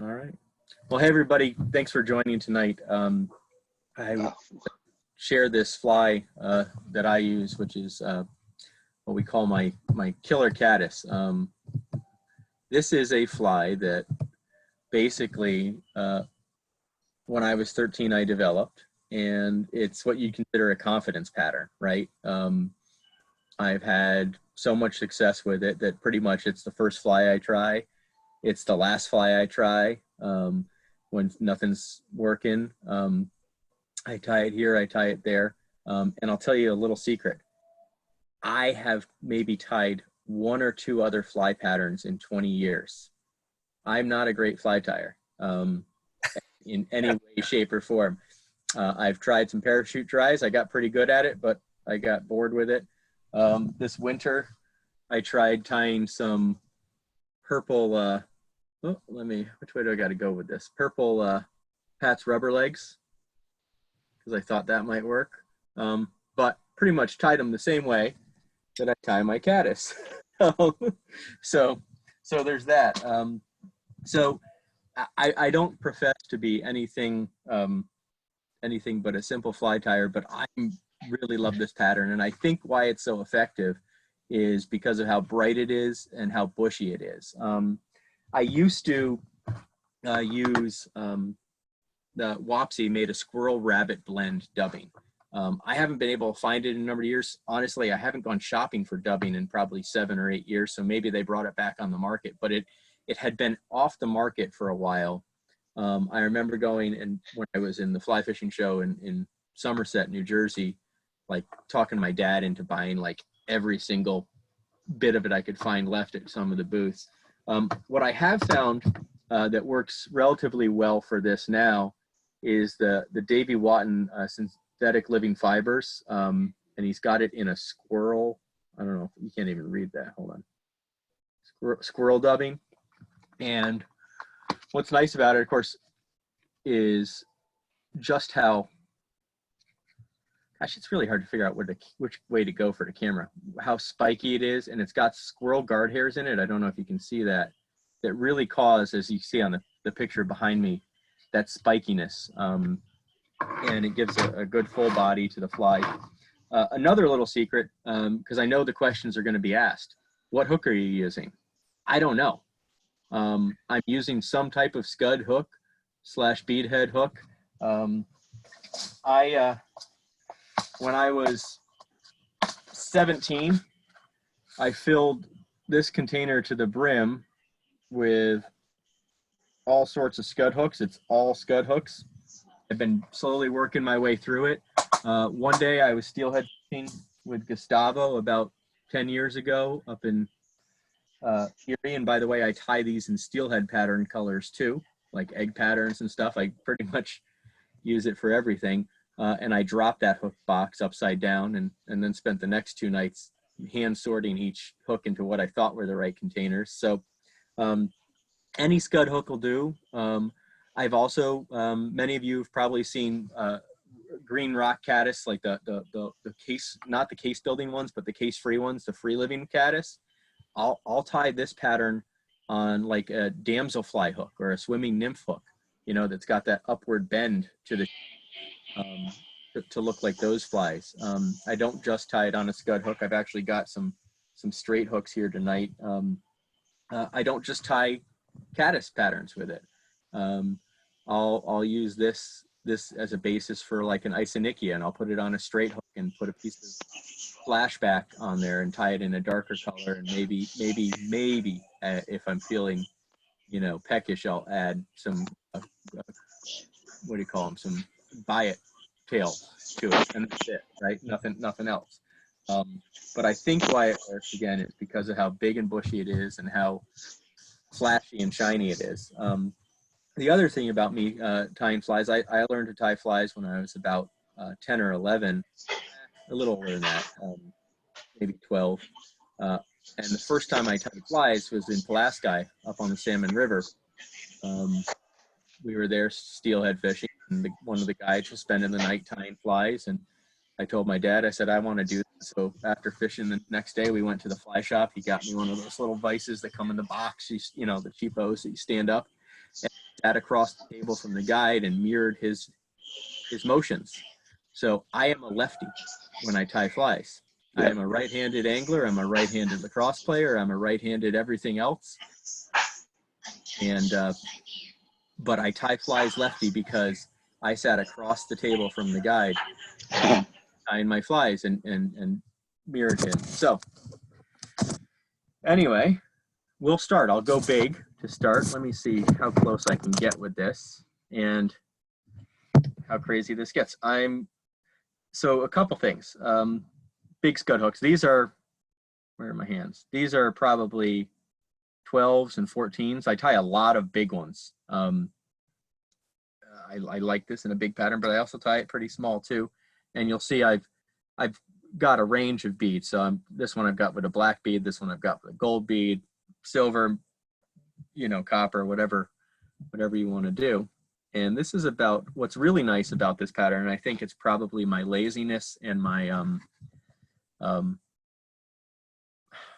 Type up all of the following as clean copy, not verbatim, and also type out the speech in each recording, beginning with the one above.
All right. Well, hey, everybody. Thanks for joining tonight. I share this fly that I use, which is what we call my killer caddis. This is a fly that basically, when I was 13, I developed, and it's what you consider a confidence pattern, right? I've had so much success with it that pretty much it's the first fly I try. It's the last fly I try when nothing's working. I tie it here, I tie it there. And I'll tell you a little secret. I have maybe tied one or two other fly patterns in 20 years. I'm not a great fly tire in any way, shape, or form. I've tried some parachute tries. I got pretty good at it, but I got bored with it. This winter, I tried tying some purple, which way do I got to go with this? Purple Pat's rubber legs, because I thought that might work. But pretty much tied them the same way that I tie my caddis. so there's that. So I don't profess to be anything but a simple fly tire, but I really love this pattern. And I think why it's so effective is because of how bright it is and how bushy it is. I used to use the Wapsi made a squirrel rabbit blend dubbing. I haven't been able to find it in a number of years. Honestly, I haven't gone shopping for dubbing in probably 7 or 8 years. So maybe they brought it back on the market, but it had been off the market for a while. I remember going, and when I was in the fly fishing show in Somerset, New Jersey, like talking my dad into buying like every single bit of it I could find left at some of the booths. What I have found that works relatively well for this now is the Davy Watton synthetic living fibers, and he's got it in a squirrel. I don't know, you can't even read that. Hold on. Squirrel dubbing. And what's nice about it, of course, is just how, gosh, it's really hard to figure out which way to go for the camera, how spiky it is. And it's got squirrel guard hairs in it. I don't know if you can see that. That really cause, as you see on the picture behind me, that spikiness. And it gives a good full body to the fly. Another little secret, because I know the questions are going to be asked. What hook are you using? I don't know. I'm using some type of scud hook / beadhead hook. When I was 17, I filled this container to the brim with all sorts of scud hooks. It's all scud hooks. I've been slowly working my way through it. One day I was steelhead fishing with Gustavo about 10 years ago up in Erie. And by the way, I tie these in steelhead pattern colors too, like egg patterns and stuff. I pretty much use it for everything. And I dropped that hook box upside down and then spent the next 2 nights hand sorting each hook into what I thought were the right containers. So any scud hook will do. I've also, many of you have probably seen green rock caddis, like the case, not the case building ones, but the case free ones, the free living caddis. I'll tie this pattern on like a damselfly hook or a swimming nymph hook, you know, that's got that upward bend to the to look like those flies. I don't just tie it on a scud hook. I've actually got some straight hooks here tonight. I don't just tie caddis patterns with it. I'll use this as a basis for like an isonychia, and I'll put it on a straight hook and put a piece of flashback on there and tie it in a darker color, and maybe if I'm feeling, you know, peckish, I'll add some what do you call them, some biot tails to it, and that's it, right? Nothing else. But I think why it works, again, is because of how big and bushy it is and how flashy and shiny it is. The other thing about me tying flies, I learned to tie flies when I was about 10 or 11, a little older than that, maybe 12. And the first time I tied flies was in Pulaski up on the Salmon River. We were there steelhead fishing, and one of the guides was spending the night tying flies, and I told my dad, I said, I want to do this. So after fishing the next day, we went to the fly shop. He got me one of those little vices that come in the box, you know, the cheapos that you stand up. And sat across the table from the guide and mirrored his motions. So I am a lefty when I tie flies. I am a right-handed angler. I'm a right-handed lacrosse player. I'm a right-handed everything else. And but I tie flies lefty because I sat across the table from the guide tying my flies and mirrored his. So anyway, we'll start. I'll go big to start. Let me see how close I can get with this and how crazy this gets. So a couple things. Big scud hooks. These are, where are my hands? These are probably 12s and 14s. I tie a lot of big ones. I like this in a big pattern, but I also tie it pretty small too. And you'll see I've got a range of beads. So this one I've got with a black bead. This one I've got with a gold bead, silver, copper, whatever you want to do. And this is about what's really nice about this pattern. And I think it's probably my laziness and my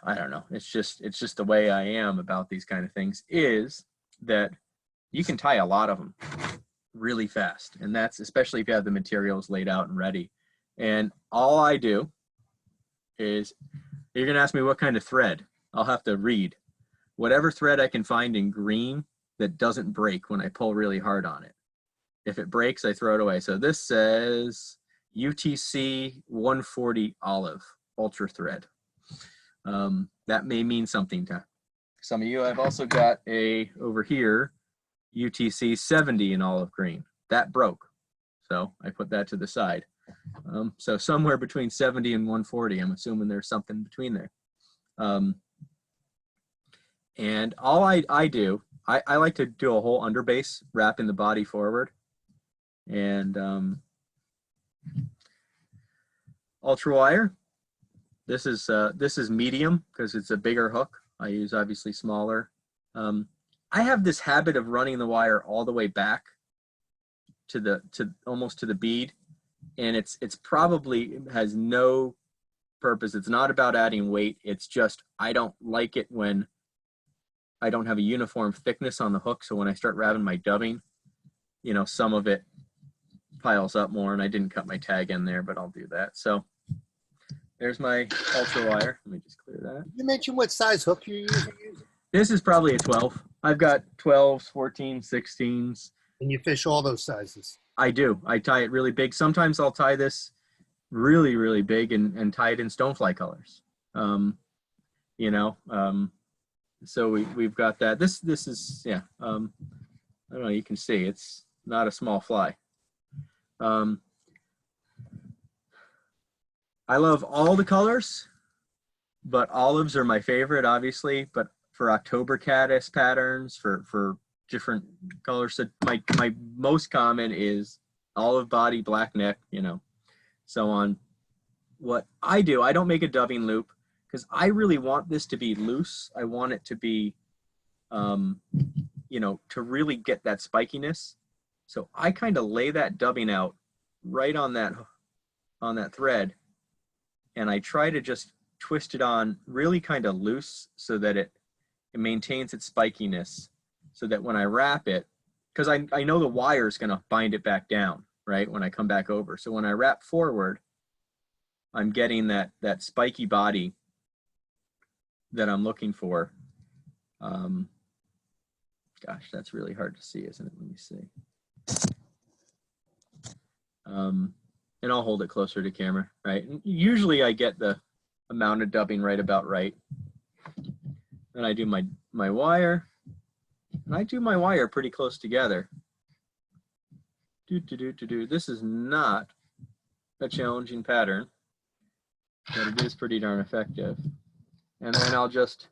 I don't know. It's just the way I am about these kind of things, is that you can tie a lot of them really fast. And that's especially if you have the materials laid out and ready. And all I do is, you're going to ask me what kind of thread. I'll have to read. Whatever thread I can find in green that doesn't break when I pull really hard on it. If it breaks, I throw it away. So this says UTC 140 olive ultra thread. That may mean something to some of you. I've also got over here, UTC 70 in olive green. That broke, so I put that to the side. So somewhere between 70 and 140, I'm assuming there's something between there. And all I do, I like to do a whole underbase, wrapping the body forward. And ultra wire. This is medium because it's a bigger hook. I use obviously smaller. I have this habit of running the wire all the way back to almost to the bead, and it's probably has no purpose. It's not about adding weight. It's just I don't like it when I don't have a uniform thickness on the hook. So when I start wrapping my dubbing, some of it piles up more, and I didn't cut my tag in there, but I'll do that. So there's my ultra wire. Let me just clear that. You mentioned what size hook you're using? This is probably a 12. I've got 12s, 14s, 16s. And you fish all those sizes? I do. I tie it really big. Sometimes I'll tie this really, really big and tie it in stonefly colors. So we've got that. This is, yeah. I don't know, you can see it's not a small fly. I love all the colors, but olives are my favorite, obviously. But for October caddis patterns, for different colors, so my most common is olive body, black neck, so on. What I do, I don't make a dubbing loop because I really want this to be loose. I want it to be, to really get that spikiness. So I kind of lay that dubbing out right on that thread, and I try to just twist it on really kind of loose so that it maintains its spikiness, so that when I wrap it, because I know the wire is going to bind it back down, right, when I come back over. So when I wrap forward, I'm getting that spiky body that I'm looking for. Gosh, that's really hard to see, isn't it? Let me see. And I'll hold it closer to camera, right? And usually I get the amount of dubbing right about right. Then I do my wire, and I do my wire pretty close together. This is not a challenging pattern, but it is pretty darn effective. And then I'll just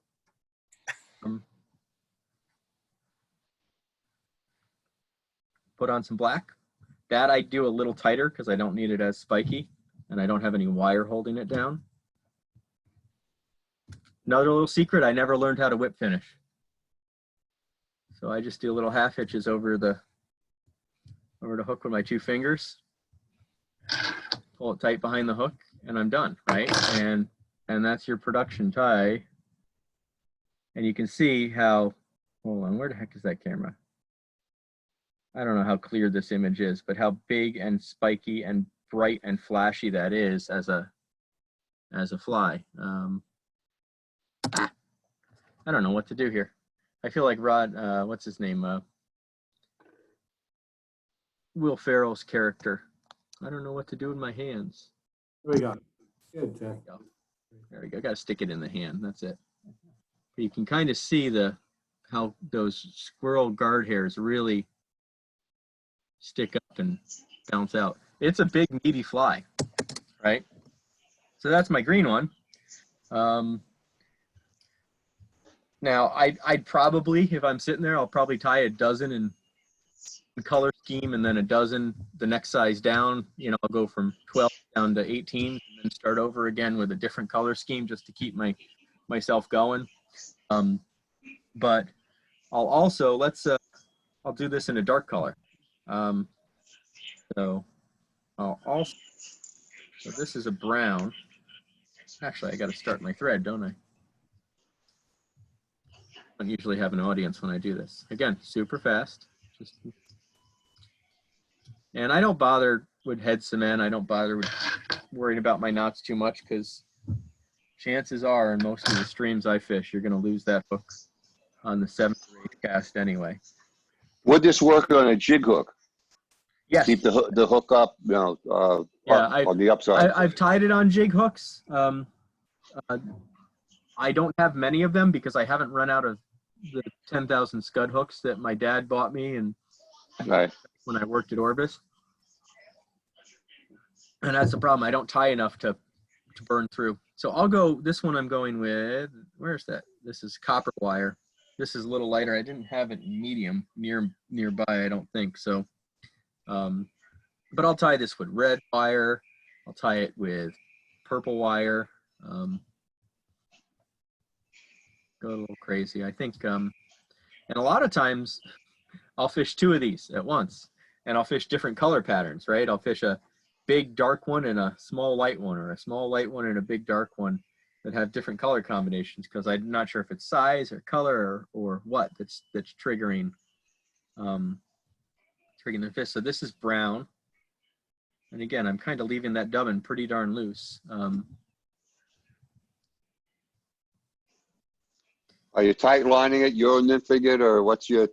put on some black. That I do a little tighter because I don't need it as spiky, and I don't have any wire holding it down. Another little secret, I never learned how to whip finish. So I just do little half hitches over the hook with my 2 fingers, pull it tight behind the hook, and I'm done, right? And that's your production tie. And you can see how, hold on, where the heck is that camera? I don't know how clear this image is, but how big and spiky and bright and flashy that is as a fly. I don't know what to do here. I feel like Rod, what's his name? Will Ferrell's character. I don't know what to do with my hands. There we go. Good, Jack. There we go. Got to stick it in the hand. That's it. But you can kind of see how those squirrel guard hairs really stick up and bounce out. It's a big, meaty fly, right? So that's my green one. Now, I'd probably, if I'm sitting there, I'll probably tie a dozen in color scheme and then a dozen the next size down. You know, I'll go from 12 down to 18 and then start over again with a different color scheme just to keep myself going. But I'll also, I'll do this in a dark color. So this is a brown. Actually, I got to start my thread, don't I? I don't usually have an audience when I do this. Again, super fast. And I don't bother with head cement. I don't bother with worrying about my knots too much because chances are in most of the streams I fish, you're going to lose that hook on the 7th or 8th cast anyway. Would this work on a jig hook? Yes. Keep the hook up, you know, on the upside. I've tied it on jig hooks. I don't have many of them because I haven't run out of the 10,000 scud hooks that my dad bought me and Right. when I worked at Orbis. And that's the problem. I don't tie enough to burn through. So I'll go, this one I'm going with, where's that? This is copper wire. This is a little lighter. I didn't have it medium nearby, I don't think. So, but I'll tie this with red wire. I'll tie it with purple wire. Go a little crazy. I think, and a lot of times I'll fish 2 of these at once and I'll fish different color patterns, right? I'll fish a big dark one and a small light one, or a small light one and a big dark one that have different color combinations because I'm not sure if it's size or color or what that's triggering the fish. So this is brown. And again, I'm kind of leaving that dubbin pretty darn loose. Are you tight lining it, Euro nymphing it, or what's your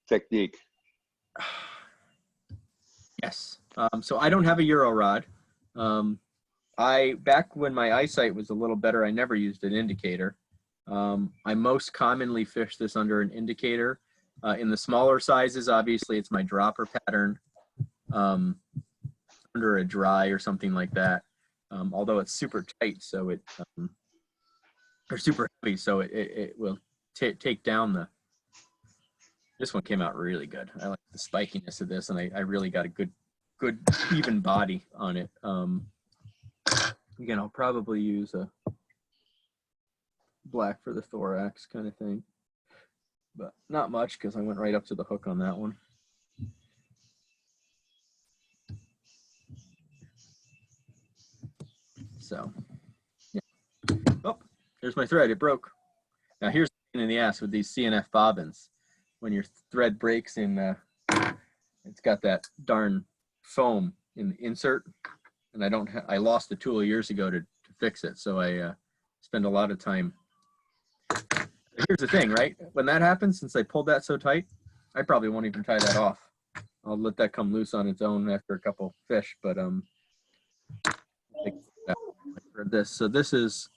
technique? Yes. So I don't have a Euro rod. Back when my eyesight was a little better, I never used an indicator. I most commonly fish this under an indicator. In the smaller sizes, obviously, it's my dropper pattern under a dry or something like that. Although it's super tight, so it or super heavy, so it will take down the. This one came out really good. I like the spikiness of this, and I really got a good even body on it. Again, I'll probably use a black for the thorax kind of thing, but not much because I went right up to the hook on that one. So, yeah. Oh, there's my thread. It broke. Now here's the pain in the ass with these CNF bobbins. When your thread breaks it's got that darn foam in the insert, and I lost the tool years ago to fix it, so I spend a lot of time. But here's the thing, right? When that happens, since I pulled that so tight, I probably won't even tie that off. I'll let that come loose on its own after a couple fish, but for this. So this is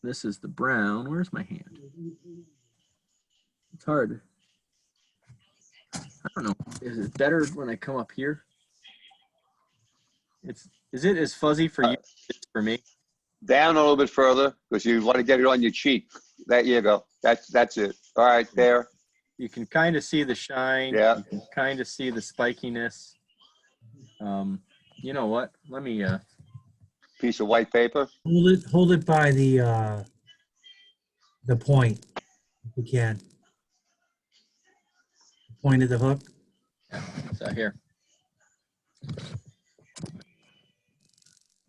the brown. Where's my hand? It's hard. I don't know. Is it better when I come up here? Is it as fuzzy for you as it is for me? Down a little bit further because you want to get it on your cheek. There you go. That's it. All right, there. You can kind of see the shine. Yeah. You can kind of see the spikiness. You know what? Let me Piece of white paper. Hold it by the point, if you can. Point of the hook. Yeah, so here.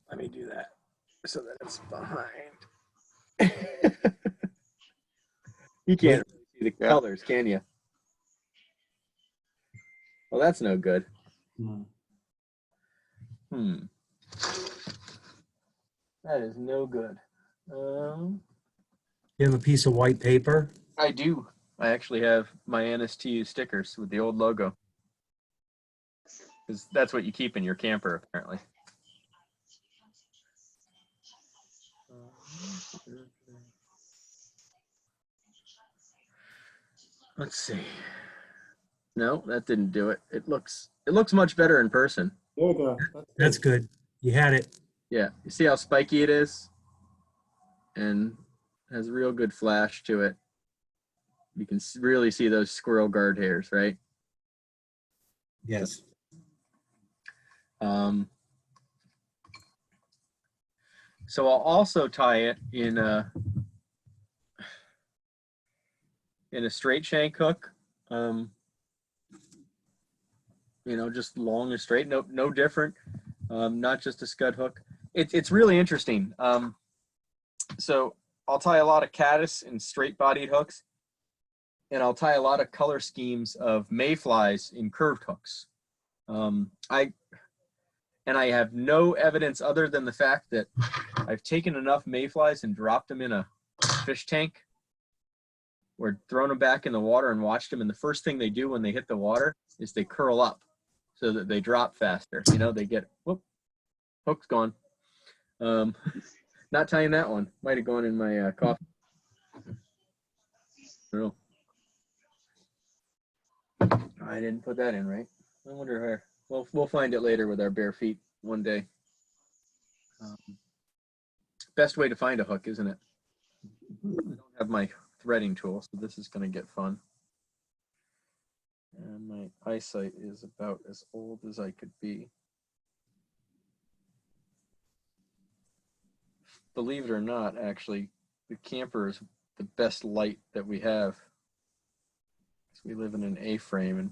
Let me do that so that it's behind. You can't really see the colors, can you? Well, that's no good. Hmm. That is no good. You have a piece of white paper? I do. I actually have my NSTU stickers with the old logo. Because that's what you keep in your camper, apparently. Let's see. No, that didn't do it. It looks much better in person. There you go. That's good. You had it. Yeah, you see how spiky it is? And has a real good flash to it. You can really see those squirrel guard hairs, right? Yes. So I'll also tie it in a straight shank hook. Just long and straight, no different. Not just a scud hook. It's really interesting. So I'll tie a lot of caddis in straight bodied hooks, and I'll tie a lot of color schemes of mayflies in curved hooks. I have no evidence other than the fact that I've taken enough mayflies and dropped them in a fish tank or thrown them back in the water and watched them. And the first thing they do when they hit the water is they curl up so that they drop faster. They get, whoop, hook's gone. Not tying that one. Might have gone in my coffee. I didn't put that in right. I wonder where. We'll find it later with our bare feet one day. Best way to find a hook, isn't it? I don't have my threading tool, so this is going to get fun. And my eyesight is about as old as I could be. Believe it or not, actually, the camper is the best light that we have. We live in an A-frame, and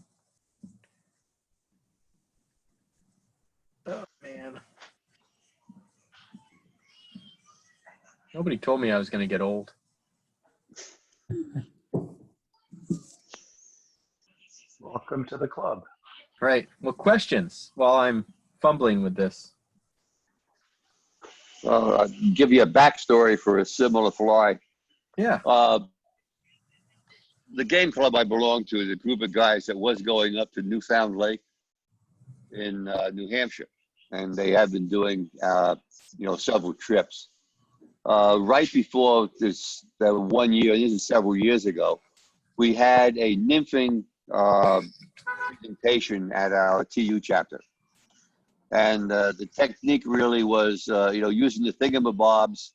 oh man, nobody told me I was going to get old. Welcome to the club. Right. Well, questions while I'm fumbling with this. I'll give you a backstory for a similar fly. Yeah. The game club I belong to is a group of guys that was going up to Newfound Lake in New Hampshire, and they have been doing several trips. Right before this, the 1 year, this is several years ago, we had a nymphing presentation at our TU chapter. And the technique really was, using the thingamabobs,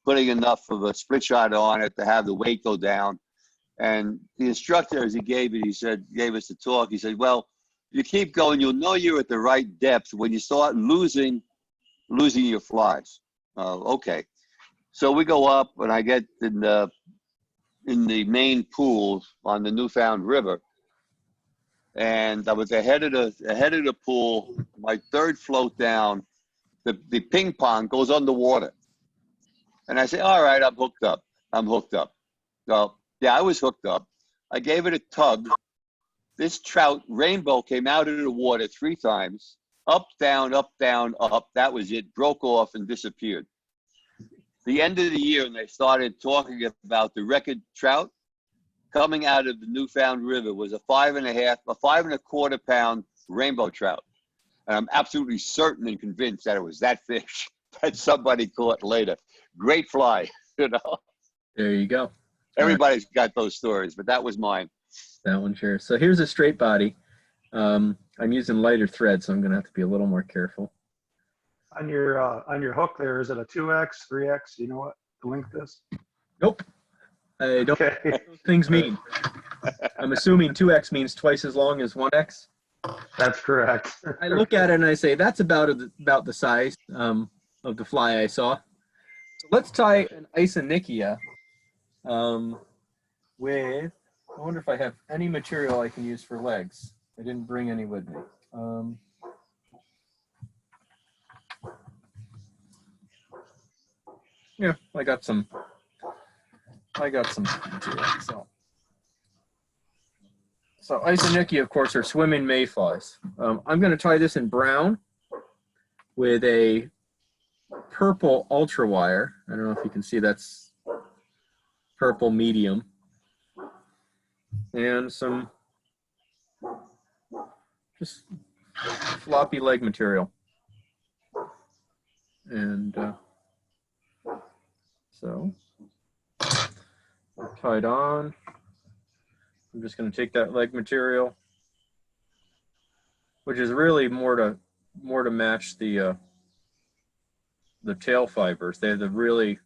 putting enough of a split shot on it to have the weight go down. And the instructor, as he gave us the talk, he said, well, you keep going, you'll know you're at the right depth when you start losing your flies. Okay. So we go up, and I get in the main pool on the Newfound River. And I was ahead of the pool. My third float down, the ping pong goes underwater. And I say, all right, I'm hooked up. So, yeah, I was hooked up. I gave it a tug. This trout, rainbow, came out of the water 3 times. Up, down, up, down, up. That was it. Broke off and disappeared. The end of the year, and they started talking about the record trout coming out of the Newfound River was a 5.25 pound rainbow trout. And I'm absolutely certain and convinced that it was that fish that somebody caught later. Great fly, There you go. Everybody's got those stories, but that was mine. That one, sure. So here's a straight body. I'm using lighter thread, so I'm going to have to be a little more careful. On your hook there, is it a 2X, 3X? You know what the length is? Nope. I don't know Okay. what those things mean. I'm assuming 2X means twice as long as 1X. That's correct. I look at it and I say, that's about the size of the fly I saw. So let's tie an Isonychia with, I wonder if I have any material I can use for legs. I didn't bring any with me. Yeah, I got some material, so. So Isonychia, of course, are swimming mayflies. I'm going to tie this in brown with a purple ultra wire. I don't know if you can see that's purple medium. And some just floppy leg material. And so tied on. I'm just going to take that leg material, which is really more to match the tail fibers. They have the really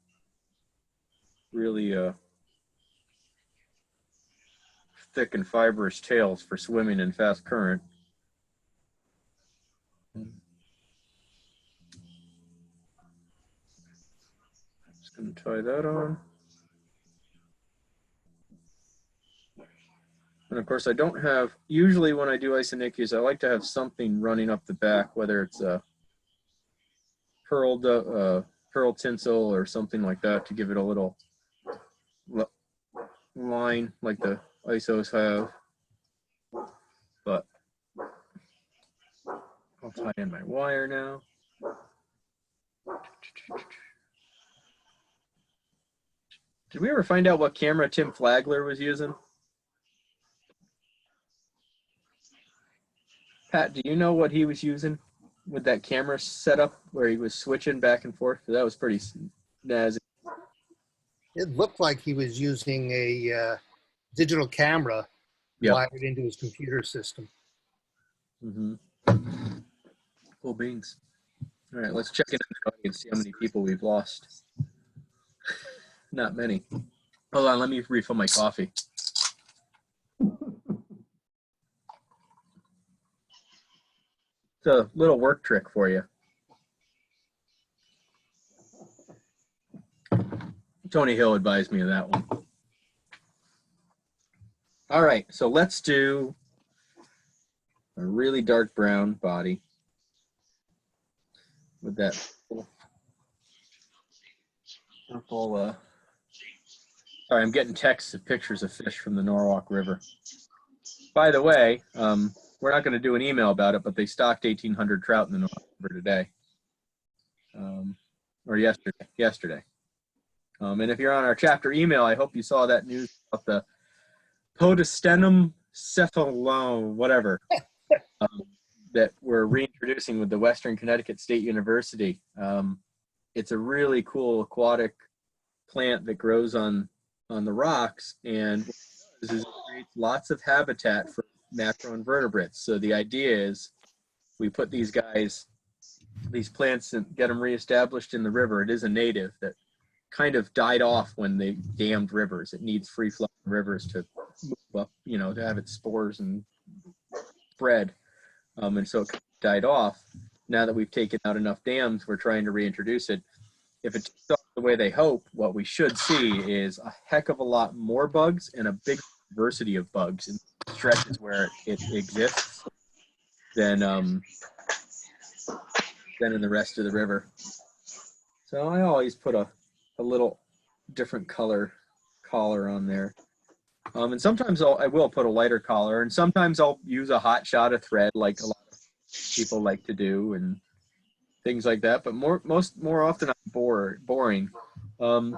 thick and fibrous tails for swimming in fast current. Just going to tie that on. And of course, I don't have, usually when I do Isonychias, I like to have something running up the back, whether it's a pearl tinsel or something like that to give it a little line like the ISOs have. But I'll tie in my wire now. Did we ever find out what camera Tim Flagler was using? Pat, do you know what he was using with that camera setup where he was switching back and forth? That was pretty snazzy. It looked like he was using a digital camera wired into his computer system. Mm-hmm. Cool beans. All right, let's check in the audience, see how many people we've lost. Not many. Hold on, let me refill my coffee. It's a little work trick for you. Tony Hill advised me of that one. All right, so let's do a really dark brown body with that purple, sorry, I'm getting texts of pictures of fish from the Norwalk River. By the way, we're not going to do an email about it, but they stocked 1,800 trout in the Norwalk River today, or yesterday. And if you're on our chapter email, I hope you saw that news about the Podostenum cephalon, whatever, that we're reintroducing with the Western Connecticut State University. It's a really cool aquatic plant that grows on the rocks, and what it does is it creates lots of habitat for macroinvertebrates. So the idea is we put these plants and get them reestablished in the river. It is a native that kind of died off when they dammed rivers. It needs free flowing rivers to move up, to have its spores and spread. And so it died off. Now that we've taken out enough dams, we're trying to reintroduce it. If it takes off the way they hope, what we should see is a heck of a lot more bugs and a big diversity of bugs in stretches where it exists than in the rest of the river. So I always put a little different color collar on there. And sometimes I will put a lighter collar, and sometimes I'll use a hot shot of thread like a lot of people like to do and things like that. But more often I'm boring. And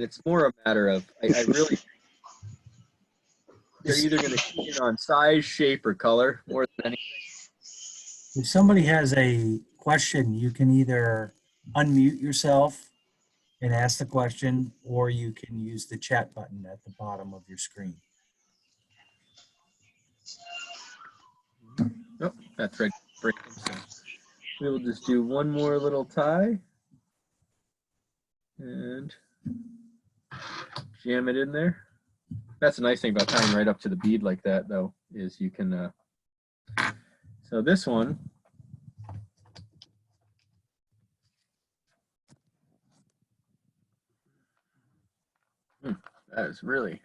it's more a matter of I really they're either going to key in on size, shape, or color more than anything. If somebody has a question, you can either unmute yourself and ask the question, or you can use the chat button at the bottom of your screen. Oh, that's right. Breaking. So we will just do one more little tie and jam it in there. That's a nice thing about tying right up to the bead like that, though, is you can. So this one. That is really.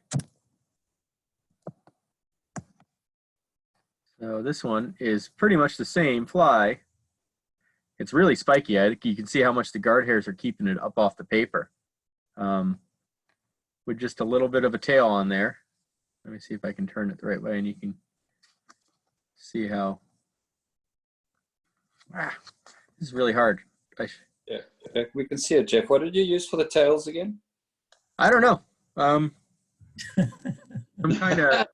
So this one is pretty much the same fly. It's really spiky. You can see how much the guard hairs are keeping it up off the paper. with just a little bit of a tail on there. Let me see if I can turn it the right way and you can see how, this is really hard. Yeah, we can see it, Jeff. What did you use for the tails again? I don't know. Some kind of,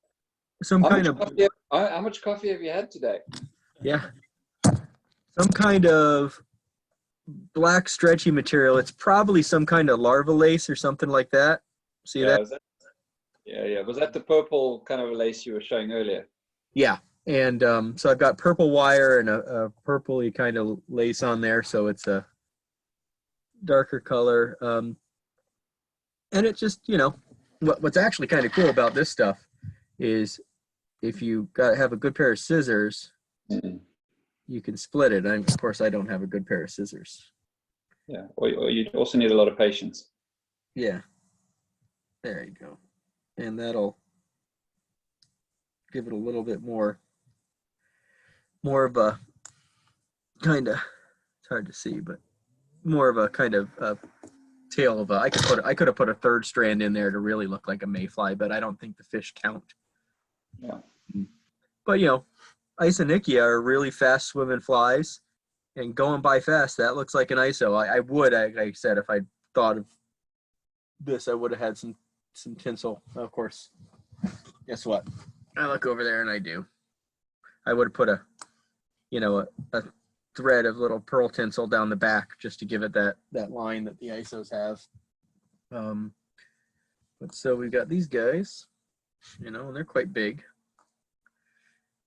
How much coffee have you had today? yeah, some kind of black stretchy material. It's probably some kind of larva lace or something like that. See that? Yeah. Was that the purple kind of lace you were showing earlier? Yeah. And so I've got purple wire and a purpley kind of lace on there. So it's a darker color. And it just, you know, what's actually kind of cool about this stuff is if you have a good pair of scissors, you can split it. And of course, I don't have a good pair of scissors. Yeah, or you also need a lot of patience. Yeah. There you go. And that'll give it a little bit more of a kind of, it's hard to see, but more of a kind of tail of a, I could have put a third strand in there to really look like a mayfly, but I don't think the fish count. Yeah. But you know, Isonychia are really fast swimming flies, and going by fast, that looks like an ISO. I would, like I said, if I thought of this, I would have had some tinsel. Of course, guess what? I look over there and I do. I would have put a thread of little pearl tinsel down the back just to give it that line that the ISOs have. But so we've got these guys, you know, and they're quite big.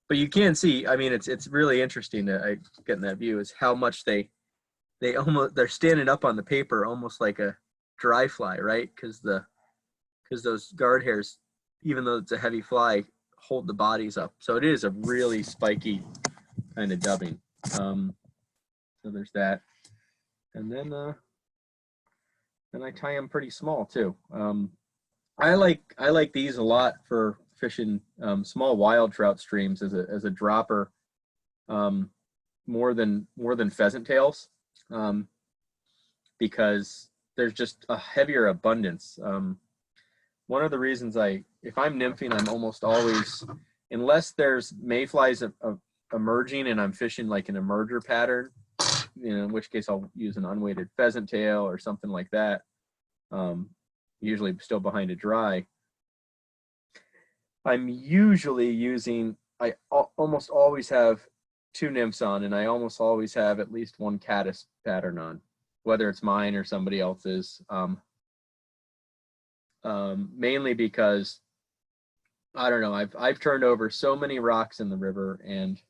But you can see, I mean, it's really interesting to get in that view is how much they're standing up on the paper almost like a dry fly, right? Because those guard hairs, even though it's a heavy fly, hold the bodies up. So it is a really spiky kind of dubbing. So there's that. And then I tie them pretty small too. I like these a lot for fishing small wild trout streams as a dropper, more than pheasant tails, because there's just a heavier abundance. One of the reasons if I'm nymphing, I'm almost always, unless there's mayflies emerging and I'm fishing like an emerger pattern, you know, in which case I'll use an unweighted pheasant tail or something like that. Usually still behind a dry. I'm usually using, I almost always have two nymphs on, and I almost always have at least one caddis pattern on, whether it's mine or somebody else's. Mainly because, I don't know, I've turned over so many rocks in the river, and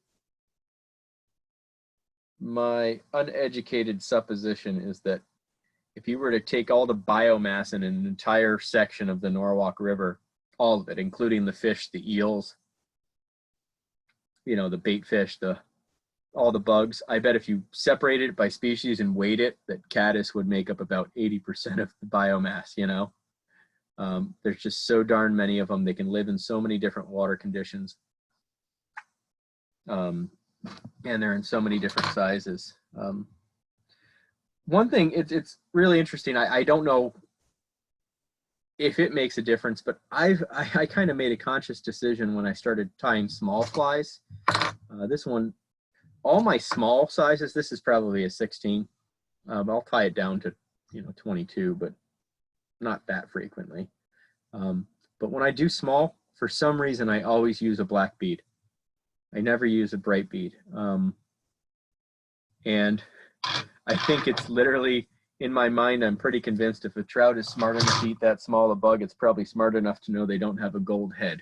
my uneducated supposition is that if you were to take all the biomass in an entire section of the Norwalk River, all of it, including the fish, the eels, you know, the bait fish, all the bugs, I bet if you separated it by species and weighed it, that caddis would make up about 80% of the biomass, you know. There's just so darn many of them. They can live in so many different water conditions. And they're in so many different sizes. One thing, it's really interesting. I don't know if it makes a difference, but I kind of made a conscious decision when I started tying small flies. This one, all my small sizes, this is probably a 16. I'll tie it down to, 22, but not that frequently. But when I do small, for some reason, I always use a black bead. I never use a bright bead. And I think it's literally, in my mind, I'm pretty convinced if a trout is smart enough to eat that small a bug, it's probably smart enough to know they don't have a gold head.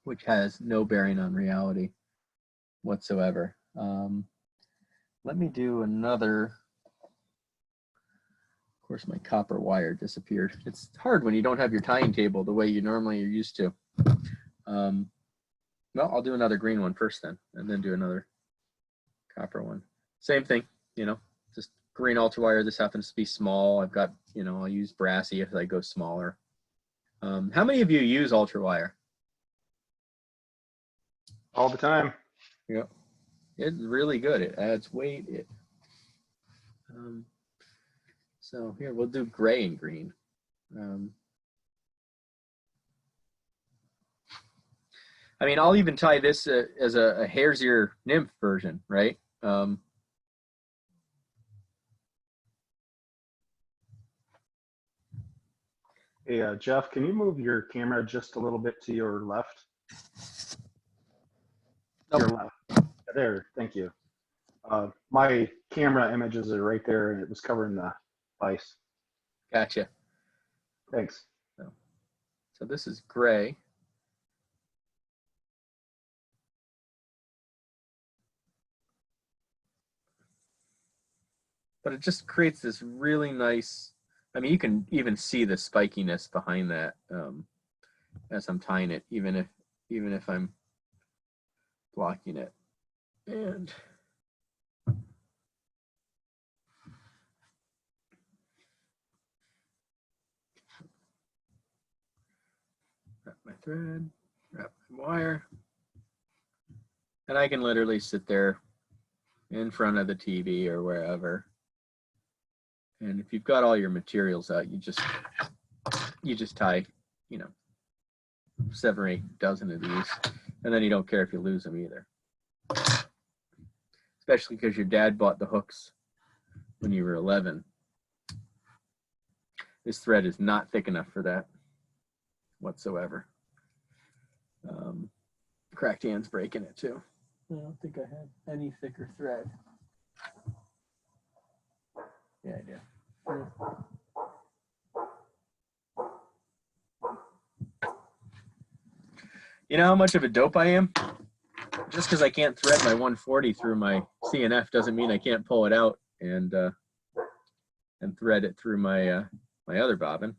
Which has no bearing on reality whatsoever. Let me do another. Of course, my copper wire disappeared. It's hard when you don't have your tying table the way you normally are used to. Well, I'll do another green one first then, and then do another copper one. Same thing, just green ultra wire. This happens to be small. I've got, I'll use brassy if I go smaller. How many of you use ultra wire? All the time. Yeah, it's really good. It adds weight. So here, we'll do gray and green. I mean, I'll even tie this as a hare's ear nymph version, right? Hey, Jeff, can you move your camera just a little bit to your left? Nope. Your left. There, thank you. My camera images are right there, and it was covering the ice. Gotcha. Thanks. So this is gray. But it just creates this really nice, I mean, you can even see the spikiness behind that as I'm tying it, even if I'm blocking it. And wrap my thread, wrap my wire. And I can literally sit there in front of the TV or wherever. And if you've got all your materials out, you just tie, 7 or 8 dozen of these, and then you don't care if you lose them either. Especially because your dad bought the hooks when you were 11. This thread is not thick enough for that whatsoever. Cracked hand's breaking it too. I don't think I had any thicker thread. Yeah, I do. You know how much of a dope I am? Just because I can't thread my 140 through my CNF doesn't mean I can't pull it out and thread it through my my other bobbin.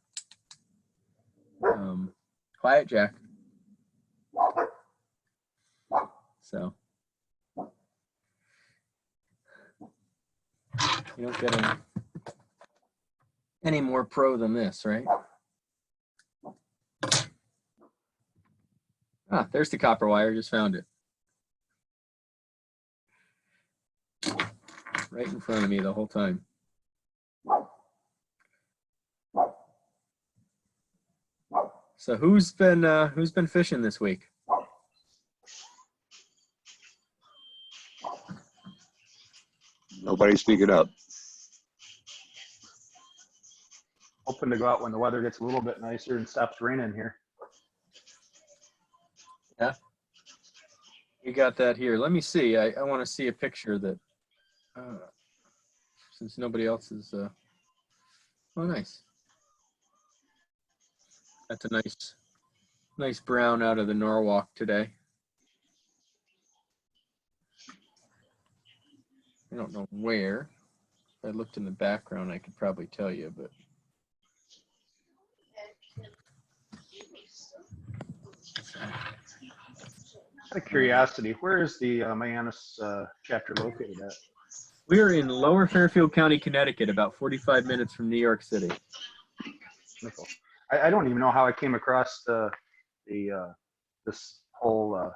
Quiet, Jack. So you don't get any more pro than this, right? Ah, there's the copper wire. Just found it. Right in front of me the whole time. So who's been fishing this week? Nobody's speaking up. Hoping to go out when the weather gets a little bit nicer and stops raining here. Yeah. You got that here. Let me see. I want to see a picture that, since nobody else is, oh, nice. That's a nice brown out of the Norwalk today. I don't know where. If I looked in the background, I could probably tell you, but. Out of curiosity, where is the Mayanis chapter located at? We're in Lower Fairfield County, Connecticut, about 45 minutes from New York City. Wonderful. I don't even know how I came across this whole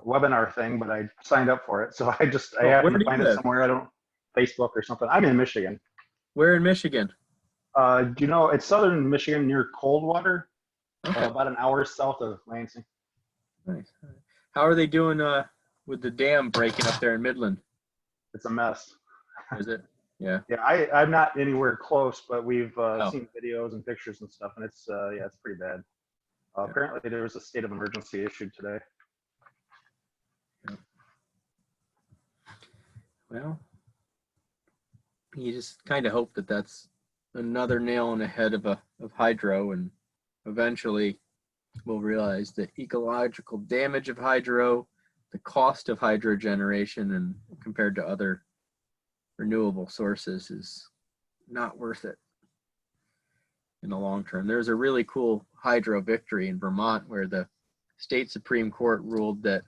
webinar thing, but I signed up for it. So I happened to find it somewhere. I don't Facebook or something. I'm in Michigan. Where in Michigan? Do you know it's southern Michigan near Coldwater, Okay. about an hour south of Lansing. Nice. How are they doing with the dam breaking up there in Midland? It's a mess. Is it? Yeah. Yeah, I'm not anywhere close, but we've seen videos and pictures and stuff, and it's it's pretty bad. Apparently, there was a state of emergency issued today. Yeah. Well, you just kind of hope that that's another nail in the head of hydro, and eventually we'll realize the ecological damage of hydro, the cost of hydro generation, and compared to other renewable sources is not worth it in the long term. There's a really cool hydro victory in Vermont where the state Supreme Court ruled that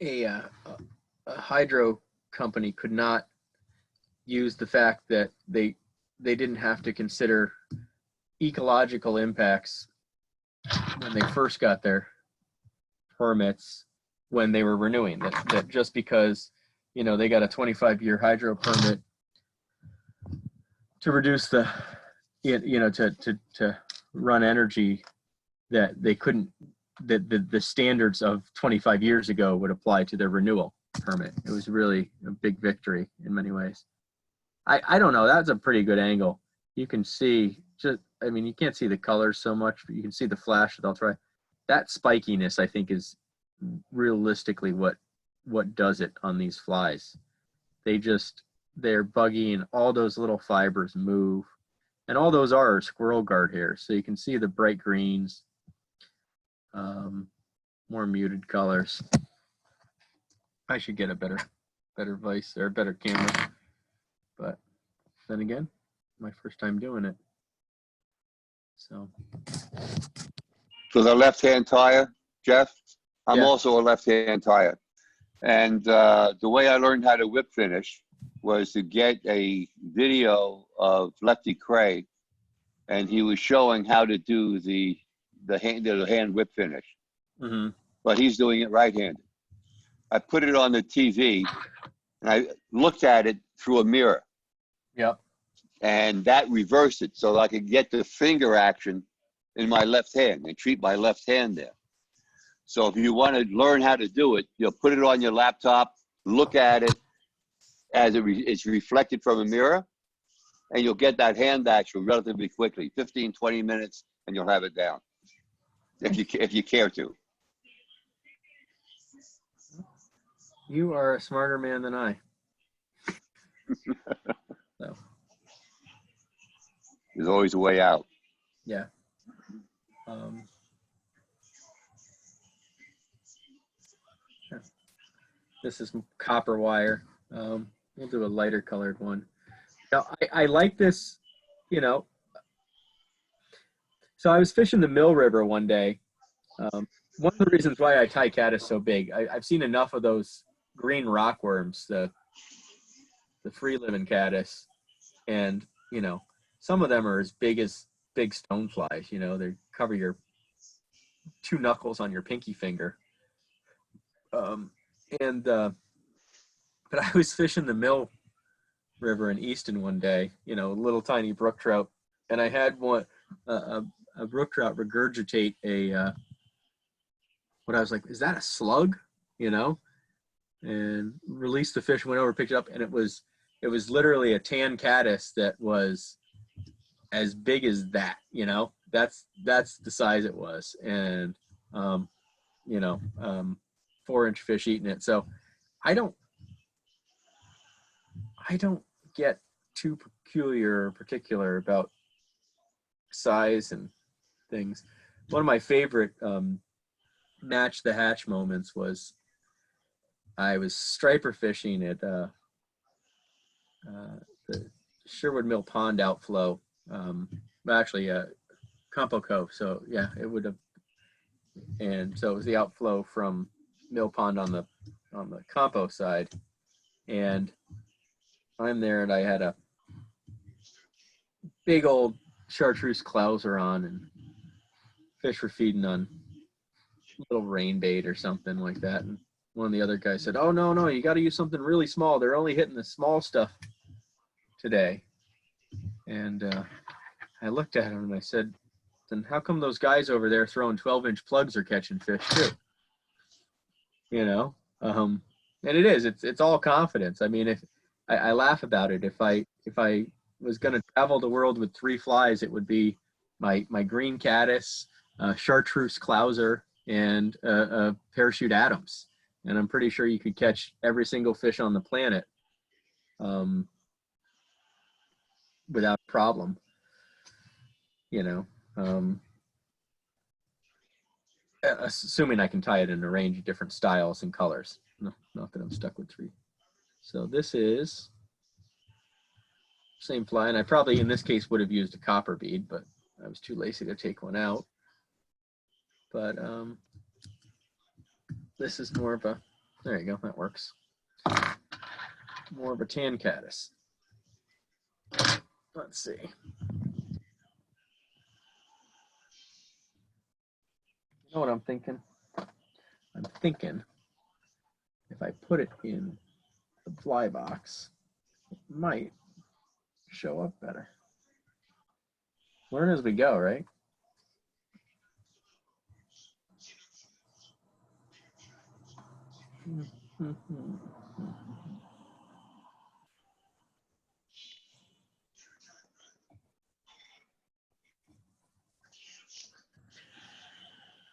a hydro company could not use the fact that they didn't have to consider ecological impacts when they first got their permits when they were renewing, that just because you know, they got a 25-year hydro permit to reduce the, you know, to run energy that they couldn't, that the standards of 25 years ago would apply to their renewal permit. It was really a big victory in many ways. I don't know, that's a pretty good angle. You can see just, I mean, you can't see the colors so much, but you can see the flash that I'll try. That spikiness, I think, is realistically what does it on these flies. They're buggy, and all those little fibers move, and all those are squirrel guard hairs. So you can see the bright greens, more muted colors. I should get a better vise or better camera, but then again, my first time doing it. So For the left-hand tire, Jeff, I'm Yeah. also a left-hand tire. And the way I learned how to whip finish was to get a video of Lefty Craig, and he was showing how to do the hand whip finish. Mm-hmm. But he's doing it right-handed. I put it on the TV, and I looked at it through a mirror. Yep. And that reversed it so I could get the finger action in my left hand and treat my left hand there. So if you want to learn how to do it, you'll put it on your laptop, look at it as it's reflected from a mirror, and you'll get that hand action relatively quickly, 15, 20 minutes, and you'll have it down, if you care to. You are a smarter man than I. So, There's always a way out. yeah. Yeah. This is copper wire. We'll do a lighter colored one. Now, I like this, you know. So I was fishing the Mill River one day. One of the reasons why I tie caddis so big, I've seen enough of those green rockworms, the free-living caddis, and, you know, some of them are as big as big stoneflies. You know, they cover your 2 knuckles on your pinky finger. But I was fishing the Mill River in Easton one day, you know, little tiny brook trout, and I had a brook trout regurgitate what I was like, is that a slug? You know, and released the fish, went over, picked it up, and it was literally a tan caddis that was as big as that. You know, that's the size it was, and you know, 4-inch fish eating it. So I don't get too peculiar or particular about size and things. One of my favorite match the hatch moments was I was striper fishing at the Sherwood Mill Pond outflow, actually Campo Cove. So yeah, it would have, and so it was the outflow from Mill Pond on the Campo side, and I'm there, and I had a big old chartreuse clouser on, and fish were feeding on little rain bait or something like that. And one of the other guys said, "Oh, no, you got to use something really small. They're only hitting the small stuff today." And I looked at him and I said, "Then how come those guys over there throwing 12-inch plugs are catching fish too?" You know, and it's all confidence. I mean, if I laugh about it, if I was going to travel the world with 3 flies, it would be my green caddis, chartreuse clouser, and parachute Adams. And I'm pretty sure you could catch every single fish on the planet without a problem. You know, assuming I can tie it in a range of different styles and colors. No, not that I'm stuck with 3. So this is same fly, and I probably in this case would have used a copper bead, but I was too lazy to take one out. But this is more of a, there you go, that works. More of a tan caddis. Let's see. You know what I'm thinking? I'm thinking if I put it in the fly box, it might show up better. Learn as we go, right?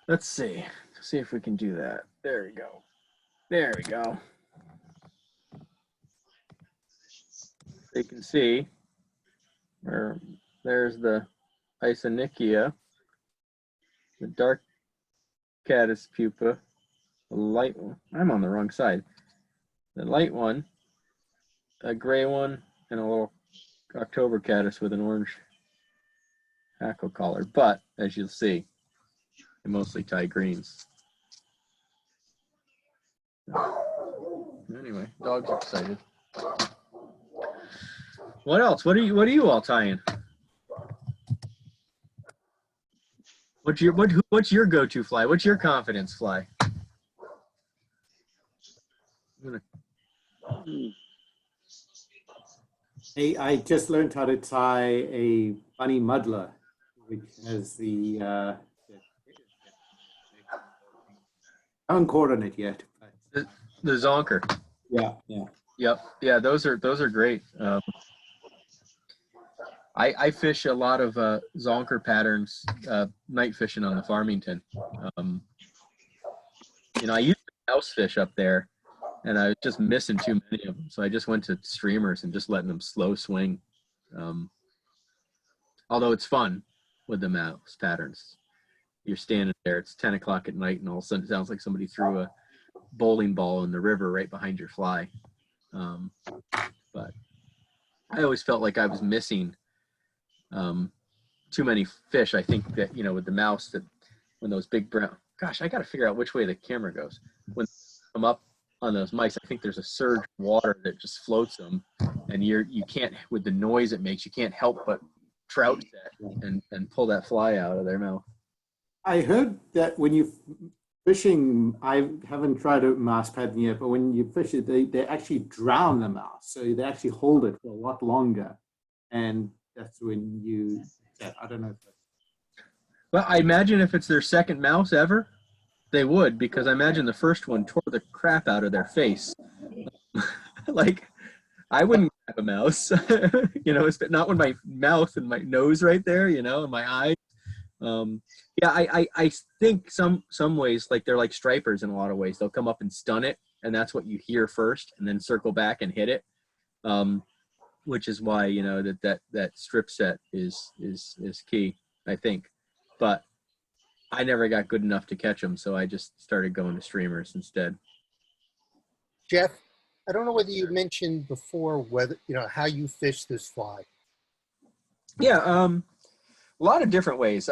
Let's see if we can do that. There we go. There we go. You can see, there's the Isonychia, the dark Caddis pupa, the light one. I'm on the wrong side. The light one, a gray one, and a little October caddis with an orange hackle collar. But as you'll see, they mostly tie greens. Anyway, dogs are excited. What else? What are you all tying? What's your go-to fly? What's your confidence fly? I just learned how to tie a bunny muddler, which has the I haven't caught on it yet. The zonker. Yeah. Yep. Yeah, those are great. I fish a lot of zonker patterns night fishing on the Farmington. I used to house fish up there, and I was just missing too many of them. So I just went to streamers and just letting them slow swing. Although it's fun with the mouse patterns. You're standing there, it's 10 o'clock at night, and all of a sudden it sounds like somebody threw a bowling ball in the river right behind your fly. But I always felt like I was missing too many fish. I think that, with the mouse, that when those big brown, gosh, I got to figure out which way the camera goes. When they come up on those mice, I think there's a surge of water that just floats them, and you can't, with the noise it makes, you can't help but trout that and pull that fly out of their mouth. I heard that when you're fishing, I haven't tried a mouse pattern yet, but when you fish it, they actually drown the mouse. So they actually hold it for a lot longer. And that's when I don't know if that's... Well, I imagine if it's their second mouse ever, they would, because I imagine the first one tore the crap out of their face. Like, I wouldn't grab a mouse, not with my mouth and my nose right there, and my eyes. I think some ways, like, they're like stripers in a lot of ways. They'll come up and stun it, and that's what you hear first, and then circle back and hit it. Which is why, that strip set is key, I think. But I never got good enough to catch them, so I just started going to streamers instead. Jeff, I don't know whether you mentioned before whether, how you fish this fly. Yeah, a lot of different ways.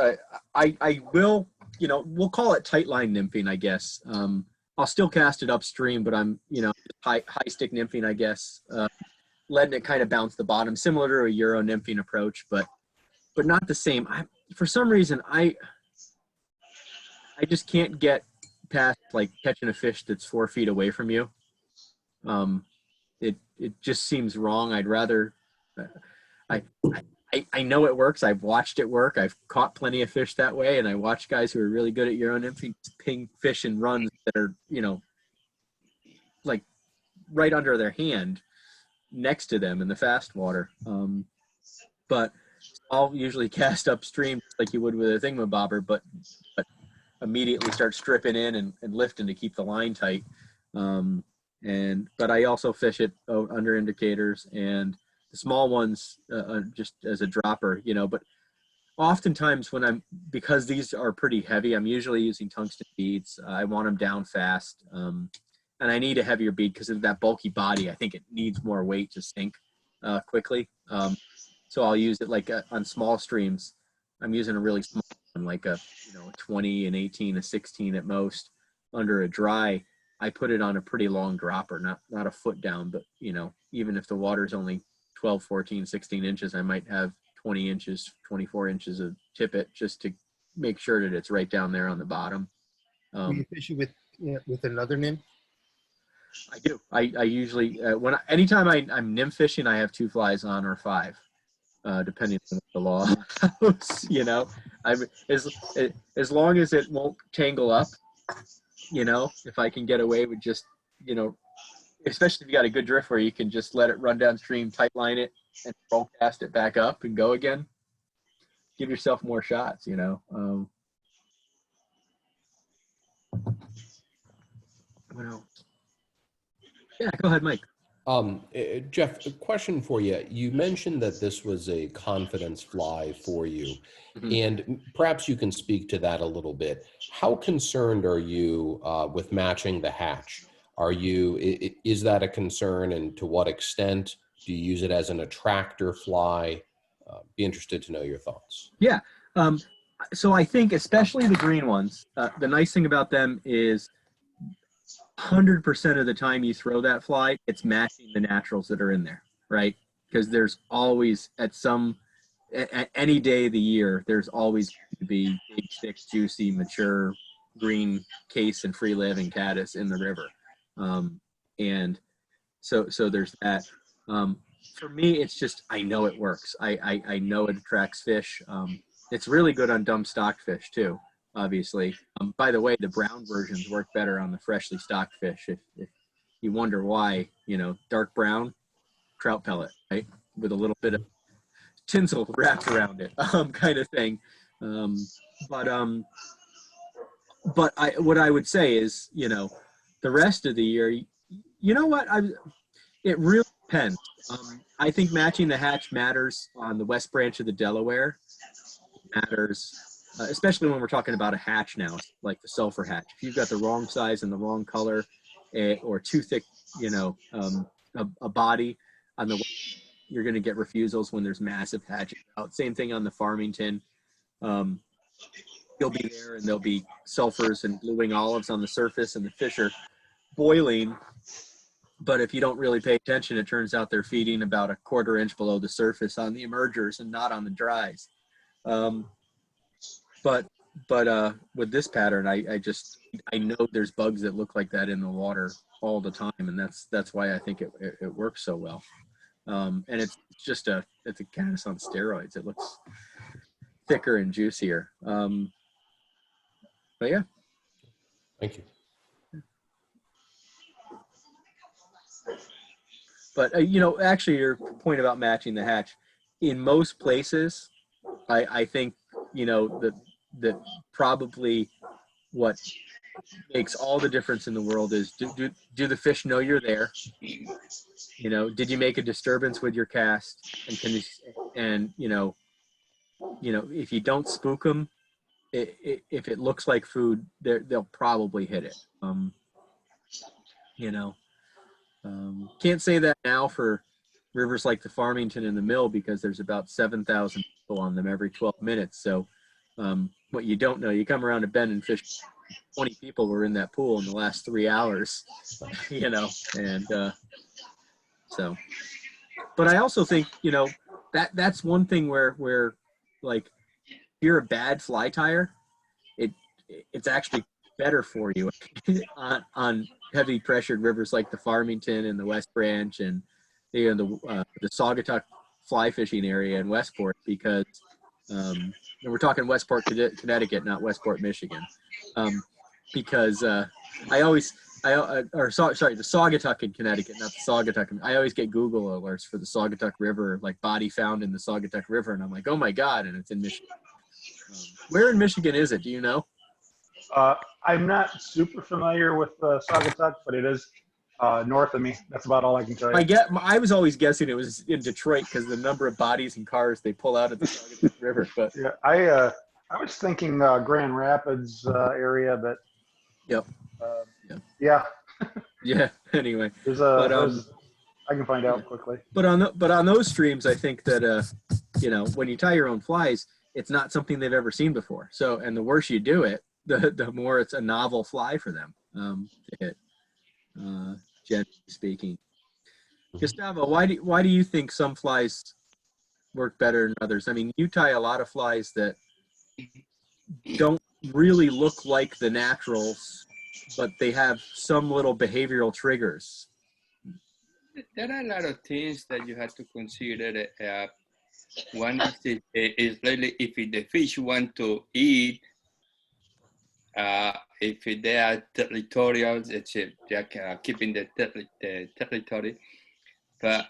I will, we'll call it tight line nymphing, I guess. I'll still cast it upstream, but I'm, high stick nymphing, I guess. Letting it kind of bounce the bottom, similar to a Euro nymphing approach, but not the same. For some reason, I just can't get past, like, catching a fish that's 4 feet away from you. It just seems wrong. I'd rather, I know it works. I've watched it work. I've caught plenty of fish that way, and I watch guys who are really good at Euro nymphing ping fish and runs that are, like right under their hand, next to them in the fast water. But I'll usually cast upstream like you would with a thingamabobber, but immediately start stripping in and lifting to keep the line tight. But I also fish it under indicators and the small ones just as a dropper, but oftentimes because these are pretty heavy, I'm usually using tungsten beads. I want them down fast. And I need a heavier bead because of that bulky body. I think it needs more weight to sink quickly. So I'll use it like on small streams. I'm using a really small one, like a 20, an 18, a 16 at most under a dry. I put it on a pretty long dropper, not a foot down, but even if the water's only 12, 14, 16 inches, I might have 20 inches, 24 inches of tippet just to make sure that it's right down there on the bottom. Were you fishing with another nymph? I do. I usually anytime I'm nymph fishing, I have 2 flies on or 5, depending on the law. You know, as long as it won't tangle up. You know, if I can get away with just, you know, especially if you got a good drift where you can just let it run downstream, tight line it, and roll cast it back up and go again. Give yourself more shots, you know. What else? Yeah, go ahead, Mike. Jeff, a question for you. You mentioned that this was a confidence fly for you, and perhaps you can speak to that a little bit. How concerned are you with matching the hatch? Is that a concern, and to what extent? Do you use it as an attractor fly? Be interested to know your thoughts. Yeah. So I think especially the green ones, the nice thing about them is 100% of the time you throw that fly, it's matching the naturals that are in there, right? Because there's always at any day of the year, there's always going to be big, thick, juicy, mature, green case and free living caddis in the river. And so there's that. For me, it's just, I know it works. I know it attracts fish. It's really good on dumb stock fish too, obviously. By the way, the brown versions work better on the freshly stocked fish. If you wonder why, you know, dark brown, trout pellet, right? With a little bit of tinsel wrapped around it, kind of thing. But what I would say is, you know, the rest of the year, you know what, it really depends. I think matching the hatch matters on the west branch of the Delaware. It matters, especially when we're talking about a hatch now, like the sulfur hatch. If you've got the wrong size and the wrong color, or too thick, you know, a body on the, you're going to get refusals when there's massive hatches out. Same thing on the Farmington. You'll be there and there'll be sulfurs and blue wing olives on the surface and the fish are boiling. But if you don't really pay attention, it turns out they're feeding about a 1/4 inch below the surface on the emergers and not on the dries. But with this pattern, I know there's bugs that look like that in the water all the time, and that's why I think it works so well. And it's a caddis on steroids. It looks thicker and juicier. But yeah. Thank you. But you know, actually, your point about matching the hatch, in most places, I think, you know, that probably what makes all the difference in the world is do the fish know you're there? You know, did you make a disturbance with your cast? And can you, and you know, if you don't spook them, if it looks like food, they'll probably hit it. You know, can't say that now for rivers like the Farmington and the Mill because there's about 7,000 people on them every 12 minutes. So what you don't know, you come around a bend and fish 20 people were in that pool in the last 3 hours, you know, and so, but I also think, you know, that's one thing where like, if you're a bad fly tire, it's actually better for you on heavy pressured rivers like the Farmington and the West Branch and the Saugatuck fly fishing area in Westport, because and we're talking Westport, Connecticut, not Westport, Michigan, because the Saugatuck in Connecticut, not the Saugatuck. I always get Google alerts for the Saugatuck River, like body found in the Saugatuck River, and I'm like, oh my God, and it's in Michigan. Where in Michigan is it? Do you know? I'm not super familiar with Saugatuck, but it is north of me. That's about all I can tell you. I was always guessing it was in Detroit because the number of bodies and cars they pull out of the Saugatuck River. But yeah, I was thinking Grand Rapids area, but yep. Yeah. Yeah. Anyway, I can find out quickly. But on those streams, I think that you know, when you tie your own flies, it's not something they've ever seen before. So, and the worse you do it, the more it's a novel fly for them to hit. Generally speaking, Gustavo, why do you think some flies work better than others? I mean, you tie a lot of flies that don't really look like the naturals but they have some little behavioral triggers. There are a lot of things that you have to consider. One is really if the fish want to eat, if they are territorial, they are keeping the territory. But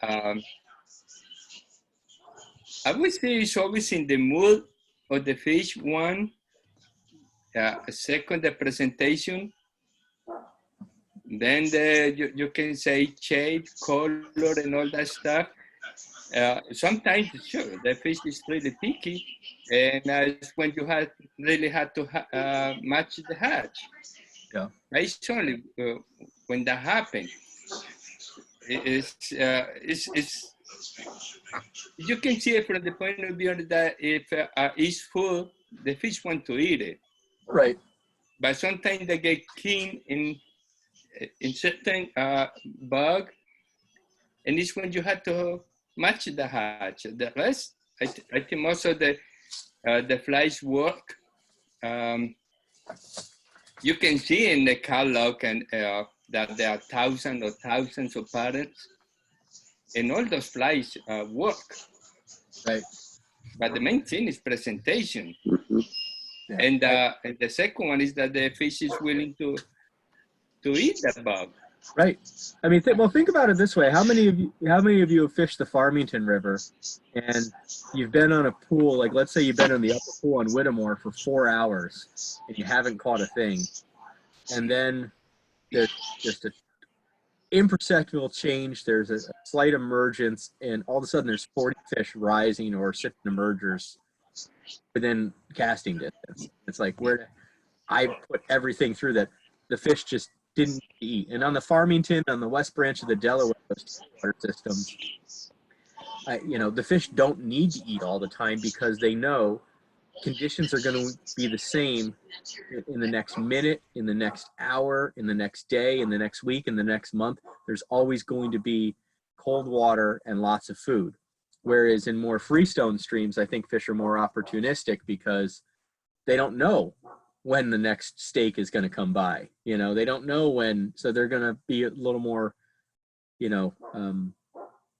I would say it's always in the mood of the fish. One, second, the presentation. Then you can say shape, color, and all that stuff. Sometimes, sure, the fish is really picky, and it's when you really have to match the hatch. Yeah. It's only when that happens. It's you can see it from the point of view that if it's food, the fish want to eat it. Right. But sometimes they get keen in certain bug, and it's when you have to match the hatch. The rest, I think most of the flies work. You can see in the catalog and that there are thousands of parents, and all those flies work. Right. But the main thing is presentation. Yeah. And the second one is that the fish is willing to eat the bug. Right. I mean, think about it this way. How many of you have fished the Farmington River, and you've been on a pool, like let's say you've been in the upper pool on Whittemore for 4 hours and you haven't caught a thing, and then there's just an imperceptible change. There's a slight emergence, and all of a sudden there's 40 fish rising or sitting emergers within casting distance. It's like where I put everything through that the fish just didn't eat. And on the Farmington, on the west branch of the Delaware water systems, the fish don't need to eat all the time because they know conditions are going to be the same in the next minute, in the next hour, in the next day, in the next week, in the next month. There's always going to be cold water and lots of food. Whereas in more freestone streams, I think fish are more opportunistic because they don't know when the next steak is going to come by. They don't know when, so they're going to be a little more,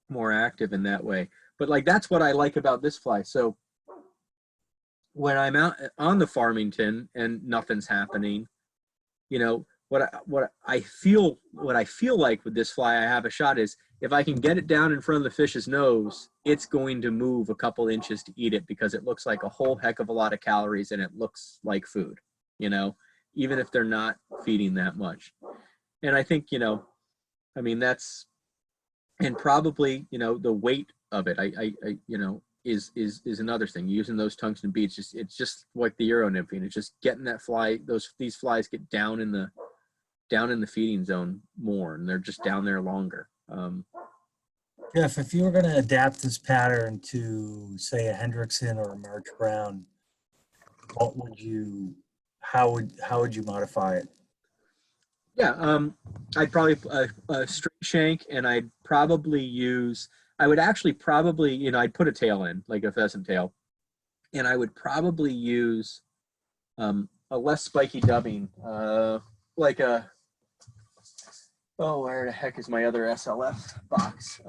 more active in that way. But like, that's what I like about this fly. So when I'm out on the Farmington and nothing's happening, what I feel like with this fly, I have a shot is if I can get it down in front of the fish's nose, it's going to move a couple inches to eat it because it looks like a whole heck of a lot of calories and it looks like food, even if they're not feeding that much. And I think, that's, and probably, the weight of it, is another thing. Using those tungsten beads, it's just like the Euro nymphing. It's just getting that fly, these flies get down in the feeding zone more, and they're just down there longer. Jeff, if you were going to adapt this pattern to, say, a Hendrickson or a March Brown, how would you modify it? Yeah, I'd probably straight shank, and I'd actually probably, I'd put a tail in, like a pheasant tail, and I would probably use a less spiky dubbing, like a, where the heck is my other SLF box?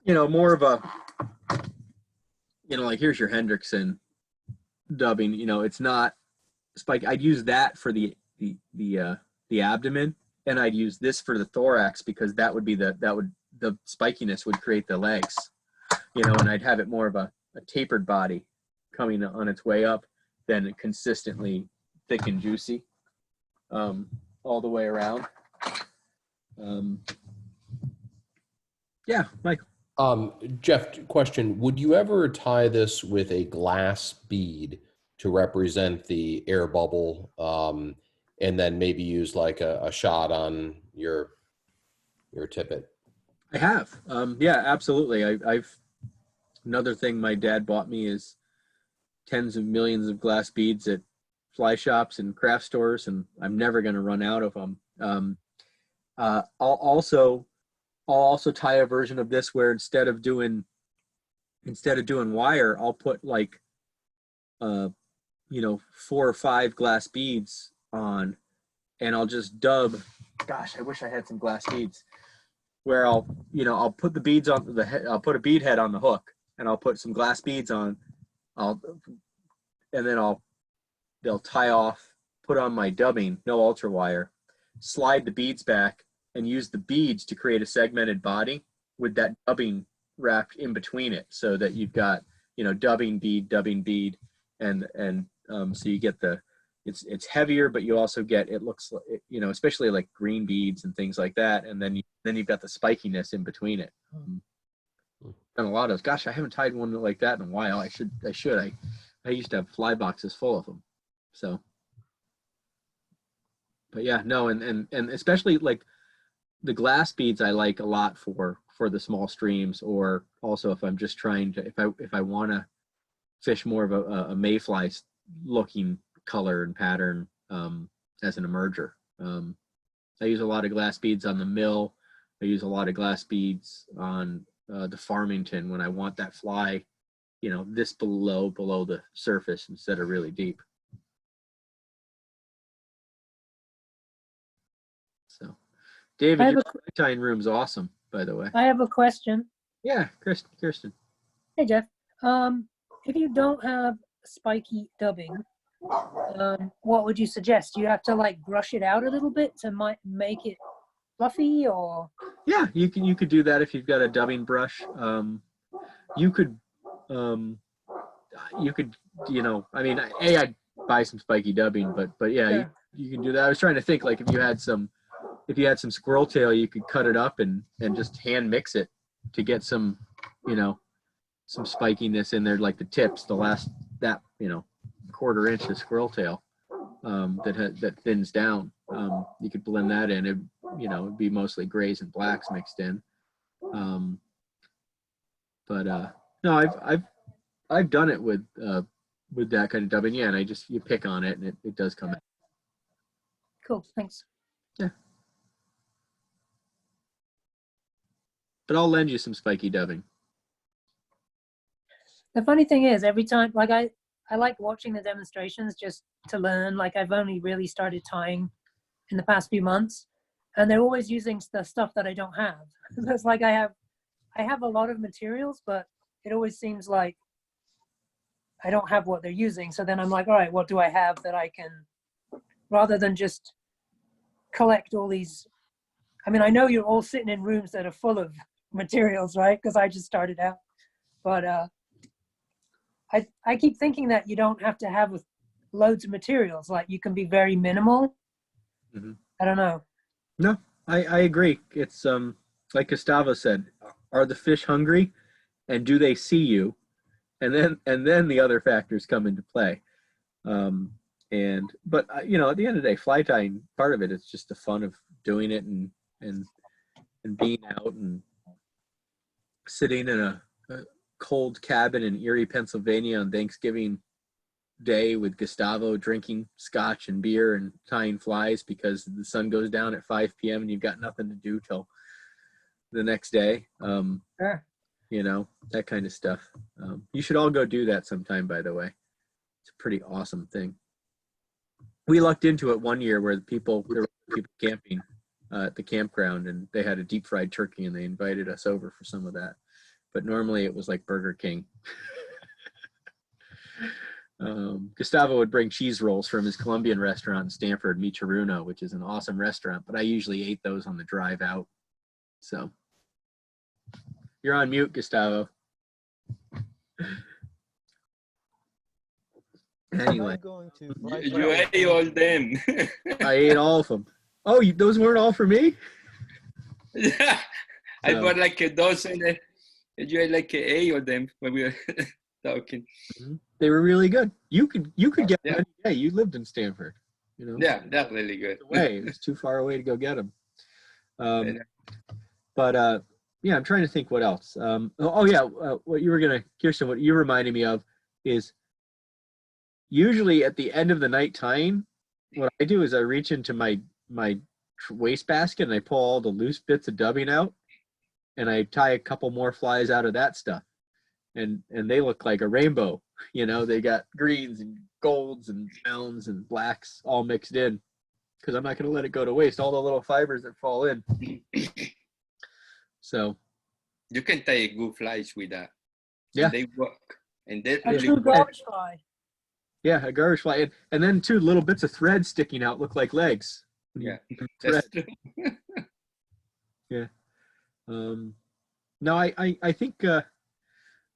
More of a, like here's your Hendrickson dubbing, it's not spike. I'd use that for the abdomen, and I'd use this for the thorax because the spikiness would create the legs, and I'd have it more of a tapered body coming on its way up than consistently thick and juicy all the way around. Yeah, Mike. Jeff, question, would you ever tie this with a glass bead to represent the air bubble, and then maybe use like a shot on your tippet? I have. Yeah, absolutely. I've another thing my dad bought me is tens of millions of glass beads at fly shops and craft stores, and I'm never going to run out of them. I'll also tie a version of this where instead of doing wire, I'll put like 4 or 5 glass beads on, and I'll just dub. Gosh, I wish I had some glass beads. Where I'll put the beads on the head. I'll put a bead head on the hook, and I'll put some glass beads on. And then they'll tie off, put on my dubbing, no ultra wire, slide the beads back, and use the beads to create a segmented body with that dubbing wrapped in between it, so that you've got dubbing bead, and so you get it's heavier, but you also get, it looks especially like green beads and things like that, and then you've got the spikiness in between it. Done a lot of, gosh, I haven't tied one like that in a while. I should. I used to have fly boxes full of them. So, but yeah, no, and especially like the glass beads I like a lot for the small streams, or also if I'm just trying to, if I want to fish more of a mayfly looking color and pattern as an emerger. I use a lot of glass beads on the mill. I use a lot of glass beads on the Farmington when I want that fly, this below the surface instead of really deep. So, David, your fly room's awesome, by the way. I have a question. Yeah, Kirsten. Hey, Jeff. If you don't have spiky dubbing, what would you suggest? Do you have to like brush it out a little bit to make it fluffy, or? Yeah, you could do that if you've got a dubbing brush. You could, I'd buy some spiky dubbing, but yeah, sure. you can do that. I was trying to think, like, if you had some squirrel tail, you could cut it up and just hand mix it to get some, some spikiness in there, like the tips, the last, that, 1/4 inch of squirrel tail that thins down. You could blend that in. It'd be mostly grays and blacks mixed in. No, I've done it with that kind of dubbing. Yeah, and you pick on it and it does come out. Cool, thanks. Yeah. But I'll lend you some spiky dubbing. The funny thing is, every time, like I like watching the demonstrations just to learn. Like, I've only really started tying in the past few months, and they're always using the stuff that I don't have. It's like I have a lot of materials, but it always seems like I don't have what they're using. So then I'm like, all right, what do I have that I can, rather than just collect all these. I mean, I know you're all sitting in rooms that are full of materials, right? Because I just started out. But I keep thinking that you don't have to have loads of materials. Like, you can be very minimal. Mm-hmm. I don't know. No, I agree. It's like Gustavo said, are the fish hungry, and do they see you? And then the other factors come into play. But at the end of the day, fly tying, part of it is just the fun of doing it and being out and sitting in a cold cabin in Erie, Pennsylvania on Thanksgiving Day with Gustavo, drinking scotch and beer and tying flies because the sun goes down at 5 p.m. and you've got nothing to do till the next day. Sure. That kind of stuff. You should all go do that sometime, by the way. It's a pretty awesome thing. We lucked into it one year where there were people camping at the campground, and they had a deep fried turkey, and they invited us over for some of that. But normally it was like Burger King. Gustavo would bring cheese rolls from his Colombian restaurant in Stanford, Mi Charuno, which is an awesome restaurant, but I usually ate those on the drive out. So you're on mute, Gustavo. Anyway, you ate all them. I ate all of them. Oh, those weren't all for me? Yeah, I bought like a dozen. You had like 8 of them when we were talking. They were really good. You could get them any day. You lived in Stanford. Yeah, that's really good. It was too far away to go get them. Yeah, I'm trying to think what else. What you were gonna, Kirsten, what you reminded me of is usually at the end of the night tying, what I do is I reach into my wastebasket and I pull all the loose bits of dubbing out, and I tie a couple more flies out of that stuff, and they look like a rainbow. They got greens and golds and browns and blacks all mixed in, because I'm not going to let it go to waste. All the little fibers that fall in. So you can tie good flies with that. Yeah, and they work, and they A really true work. garbage fly. Yeah, a garbage fly, and then two little bits of thread sticking out look like legs. Yeah, Thread. that's true. Yeah. No, I think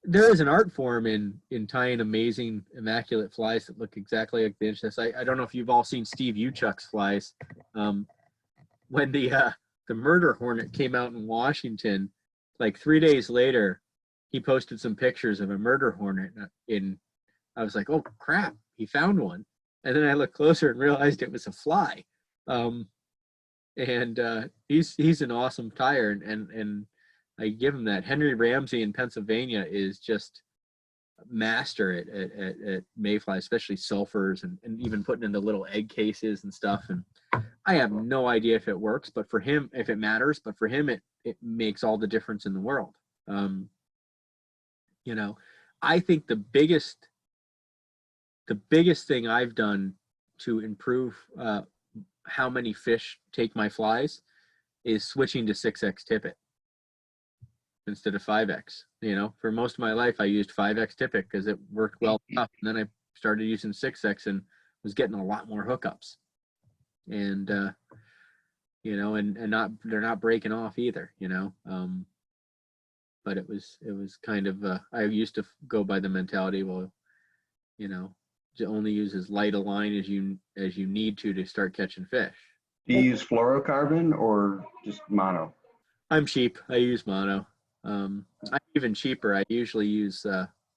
there is an art form in tying amazing, immaculate flies that look exactly like the inch. I don't know if you've all seen Steve Uchuk's flies. When the murder hornet came out in Washington, like 3 days later, he posted some pictures of a murder hornet I was like, oh crap, he found one. And then I looked closer and realized it was a fly. He's an awesome tyer, and I give him that. Henry Ramsey in Pennsylvania is just a master at mayfly, especially sulfurs and even putting in the little egg cases and stuff. And I have no idea if it works, but for him, if it matters, but for him, it makes all the difference in the world. You know, I think the biggest thing I've done to improve how many fish take my flies is switching to 6X tippet instead of 5X. You know, for most of my life, I used 5X tippet because it worked well enough. And then I started using 6X and was getting a lot more hookups. And, you know, and they're not breaking off either, you know. But it was kind of, I used to go by the mentality, well, you know, to only use as light a line as you need to start catching fish. Do you use fluorocarbon or just mono? I'm cheap. I use mono. I'm even cheaper. I usually use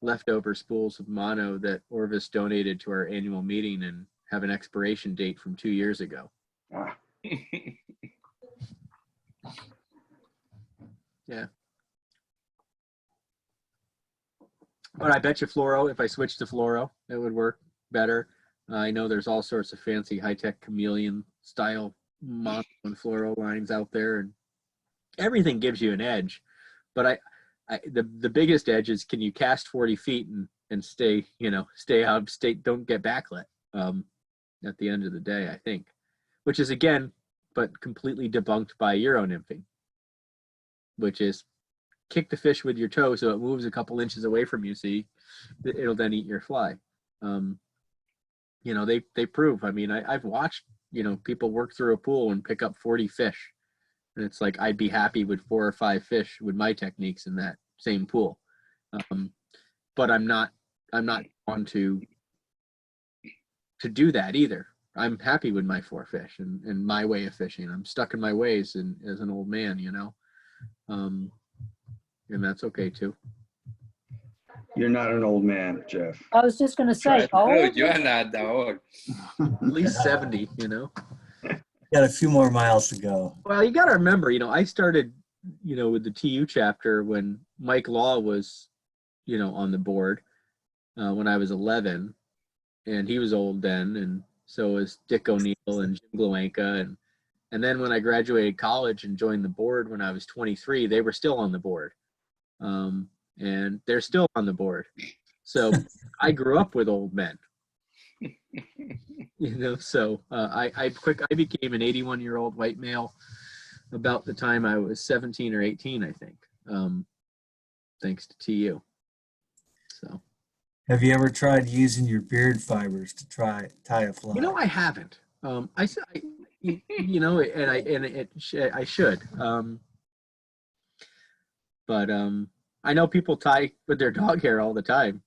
leftover spools of mono that Orvis donated to our annual meeting and have an expiration date from 2 years ago. Ah. Yeah. But I bet you fluoro, if I switched to fluoro, it would work better. I know there's all sorts of fancy high-tech chameleon style mono and fluoro lines out there, and everything gives you an edge. But the biggest edge is, can you cast 40 feet and stay, you know, don't get backlit at the end of the day, I think. Which is, again, but completely debunked by Euro nymphing, which is kick the fish with your toe so it moves a couple inches away from you, so it'll then eat your fly. You know, they prove. I mean, I've watched, you know, people work through a pool and pick up 40 fish. And it's like, I'd be happy with 4 or 5 fish with my techniques in that same pool. But I'm not on to do that either. I'm happy with my 4 fish and my way of fishing. I'm stuck in my ways as an old man, you know. And that's okay too. You're not an old man, Jeff. I was just going to say, You're not that old. At least 70, you know. Got a few more miles to go. Well, you got to remember, you know, I started, you know, with the TU chapter when Mike Law was, you know, on the board when I was 11, and he was old then, and so was Dick O'Neill and Jim Glowanka, and then when I graduated college and joined the board when I was 23, they were still on the board, and they're still on the board. So I grew up with old men. You know, so I became an 81-year-old white male about the time I was 17 or 18, I think, thanks to TU. So, have you ever tried using your beard fibers to tie a fly? You know, I haven't. You know, I should. But I know people tie with their dog hair all the time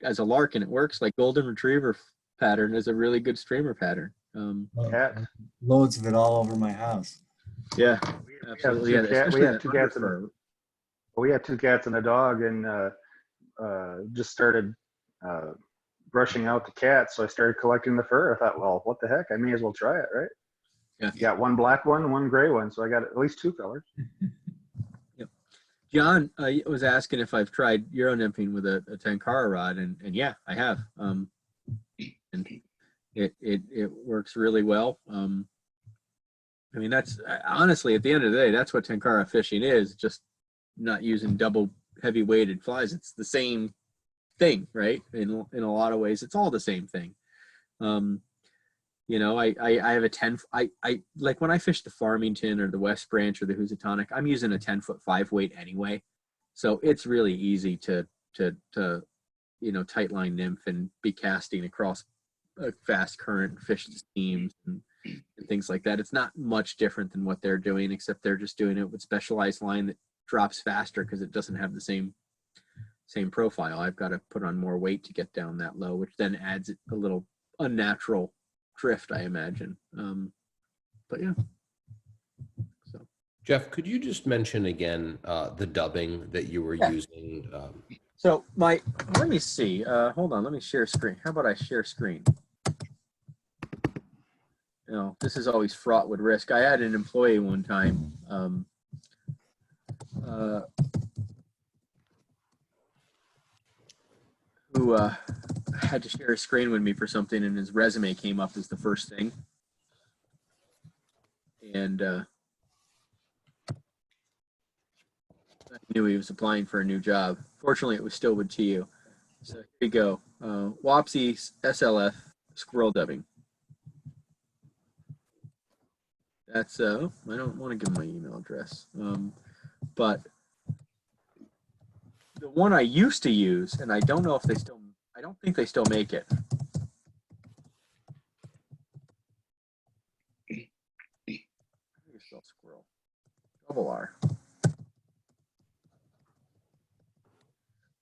as a lark, and it works. Like golden retriever pattern is a really good streamer pattern. Loads of it all over my house. Yeah, absolutely. We have 2 cats we have 2 cats and a dog, and just started brushing out the cats. So I started collecting the fur. I thought, well, what the heck? I may as well try it, right? Yeah. You got 1 black one, 1 gray one. So I got at least 2 colors. Yep. John was asking if I've tried Euro nymphing with a Tenkara rod, and yeah, I have. And it works really well. I mean, that's honestly, at the end of the day, that's what Tenkara fishing is, just not using double heavy weighted flies. It's the same thing, right? In a lot of ways, it's all the same thing. You know, I have a 10, I like when I fish the Farmington or the West Branch or the Housatonic, I'm using a 10-foot 5 weight anyway. So it's really easy to you know, tight line nymph and be casting across a fast current, fish the steams and things like that. It's not much different than what they're doing, except they're just doing it with specialized line that drops faster because it doesn't have the same profile. I've got to put on more weight to get down that low, which then adds a little unnatural drift, I imagine. But yeah. So Jeff, could you just mention again the dubbing that you were using? So let me see. Hold on, let me share screen. How about I share screen? You know, this is always fraught with risk. I had an employee one time who had to share a screen with me for something, and his resume came up as the first thing. And I knew he was applying for a new job. Fortunately, it was still with TU. So here you go. Wapsie SLF squirrel dubbing. That's I don't want to give my email address, but the one I used to use, and I don't know if they still, I don't think they still make it. Spell squirrel. Double R.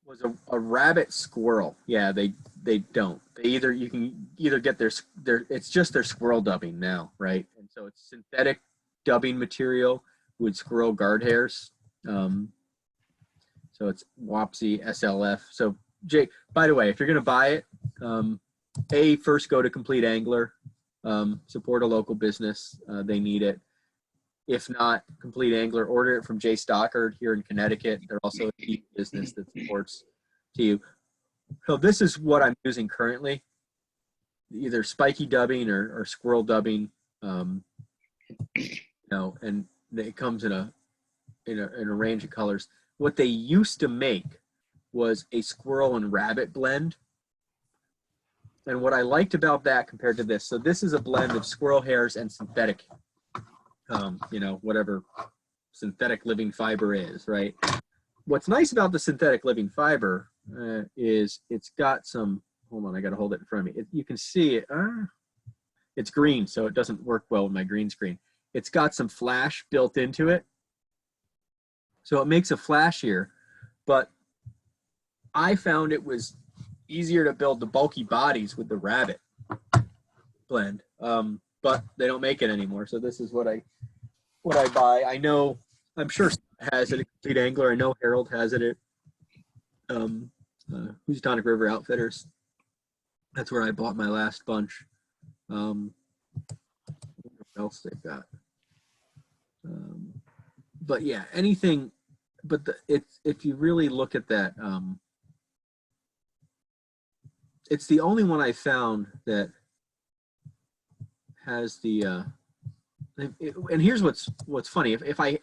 Was a rabbit squirrel. Yeah, they don't. They you can either get their it's just their squirrel dubbing now, right? And so it's synthetic dubbing material with squirrel guard hairs. So it's Wapsie SLF. So Jake, by the way, if you're gonna buy it, first go to Complete Angler, support a local business. They need it. If not, Complete Angler, order it from Jay Stockard here in Connecticut. They're also a key business that supports TU. So this is what I'm using currently, either spiky dubbing or squirrel dubbing. You know, and it comes in a range of colors. What they used to make was a squirrel and rabbit blend. And what I liked about that compared to this, so this is a blend of squirrel hairs and synthetic, you know, whatever synthetic living fiber is, right? What's nice about the synthetic living fiber is it's got some, hold on, I got to hold it in front of me. You can see it, it's green, so it doesn't work well with my green screen. It's got some flash built into it. So it makes a flashier, but I found it was easier to build the bulky bodies with the rabbit blend. But they don't make it anymore. So this is what I buy. I know, I'm sure Scott has it at Complete Angler. I know Harold has it at Housatonic River Outfitters. That's where I bought my last bunch. What else they've got? But yeah, anything. But if you really look at that, it's the only one I found that has the. And here's what's funny. If I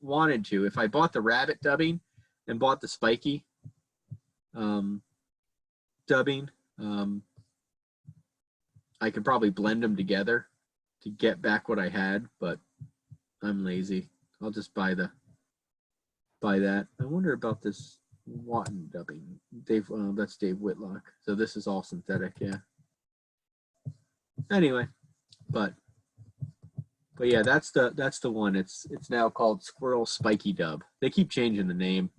wanted to, if I bought the rabbit dubbing and bought the spiky dubbing, I could probably blend them together to get back what I had, but I'm lazy. I'll just buy that. I wonder about this Watton dubbing. Dave, that's Dave Whitlock. So this is all synthetic, yeah. Anyway, but yeah, that's the one. It's now called Squirrel Spiky Dub. They keep changing the name.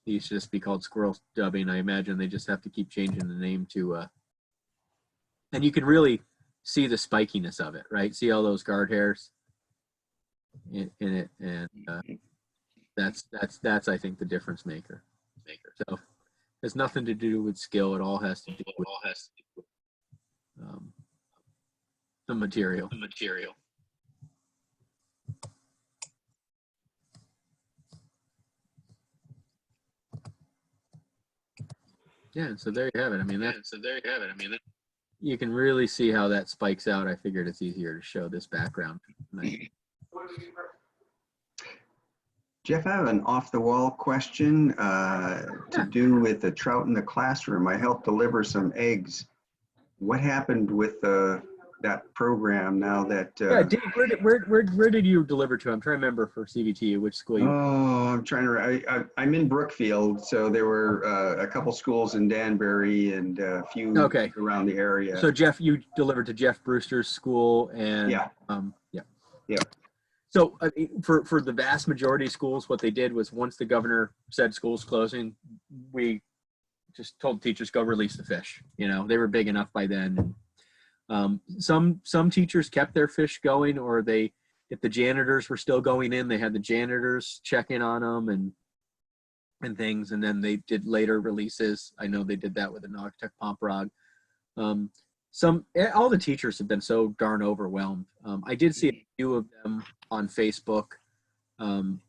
It used to just be called Squirrel Dubbing. I imagine they just have to keep changing the name to and you can really see the spikiness of it, right? See all those guard hairs in it, and that's I think the difference maker. So it has nothing to do with skill. It all has to do with the material. Yeah, so there you have it. I mean, you can really see how that spikes out. I figured it's easier to show this background. Jeff, I have an off-the-wall question to do with the trout in the classroom. I helped deliver some eggs what happened with that program now that? Yeah, Dave, where did you deliver to? I'm trying to remember for CVT which school you. Oh, I'm trying to. I'm in Brookfield, so there were a couple schools in Danbury and a few around the area. So Jeff, you delivered to Jeff Brewster's school, and yeah. So for the vast majority of schools, what they did was once the governor said school's closing, we just told teachers go release the fish. You know, they were big enough by then. Some teachers kept their fish going, or if the janitors were still going in, they had the janitors check in on them and things, and then they did later releases. I know they did that with the Naugatuck Pomprog. All the teachers have been so darn overwhelmed. I did see a few of them on Facebook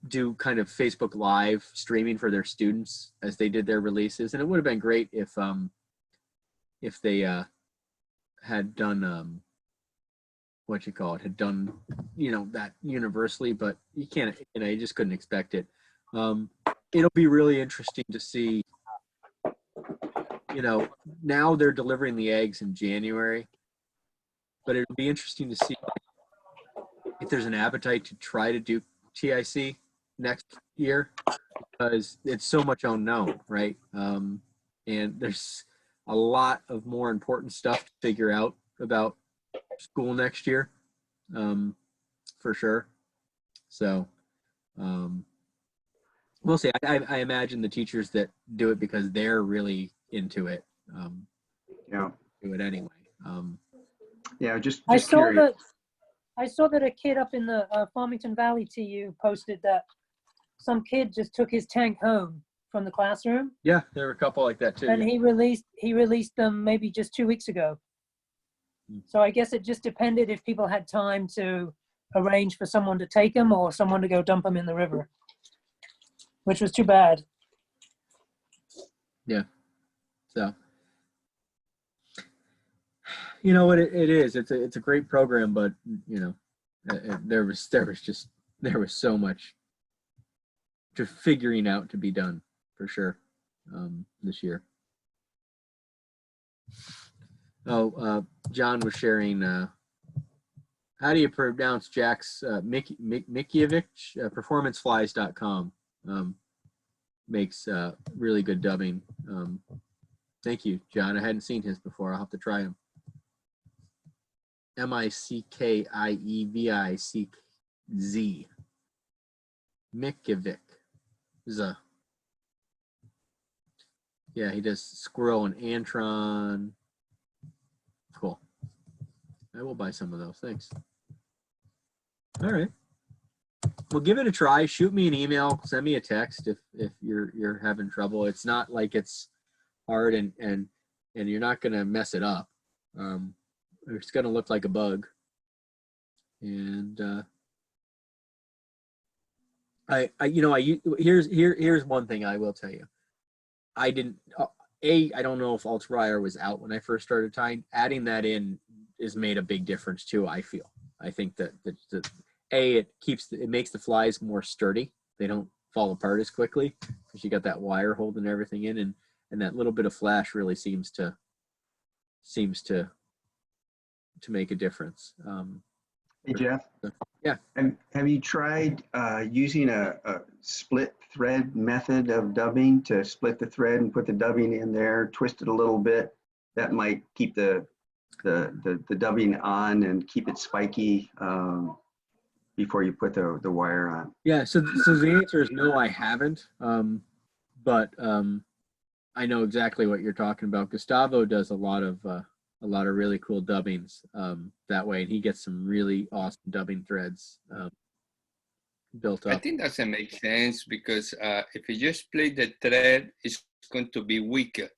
do kind of Facebook Live streaming for their students as they did their releases, and it would have been great if they had done had done that universally, but you can't. You just couldn't expect it. It'll be really interesting to see. Now they're delivering the eggs in January, but it'll be interesting to see if there's an appetite to try to do TIC next year, because it's so much unknown, right? And there's a lot of more important stuff to figure out about school next year, for sure. So we'll see. I imagine the teachers that do it because they're really into it, do it anyway. Just I saw curious. I saw that a kid up in the Farmington Valley TU posted that some kid just took his tank home from the classroom. Yeah, there were a couple like that too. And he released them maybe just 2 weeks ago. So I guess it just depended if people had time to arrange for someone to take them or someone to go dump them in the river, which was too bad. Yeah. So, you know what it is. It's a great program, but there was so much to figuring out to be done for sure this year. John was sharing. How do you pronounce Jack's Mikiewicz? Performanceflies.com makes really good dubbing. Thank you, John. I hadn't seen his before. I'll have to try him. Mikievicz. Mikiewicz. Yeah, he does Squirrel and Antron. Cool. I will buy some of those. Thanks. All right. Well, give it a try. Shoot me an email. Send me a text if you're having trouble. It's not like it's hard and you're not gonna mess it up. It's gonna look like a bug. And here's one thing I will tell you. I didn't. I don't know if Ultrawire was out when I first started tying. Adding that in has made a big difference too. I feel. I think that it makes the flies more sturdy. They don't fall apart as quickly because you got that wire holding everything in, and that little bit of flash really seems to make a difference. Hey Jeff. Yeah. Have you tried using a split thread method of dubbing to split the thread and put the dubbing in there, twist it a little bit? That might keep the dubbing on and keep it spiky before you put the wire on. Yeah. So the answer is no, I haven't. But I know exactly what you're talking about. Gustavo does a lot of really cool dubbings that way, and he gets some really awesome dubbing threads built up. I think that doesn't make sense because if you just split the thread, it's going to be weaker.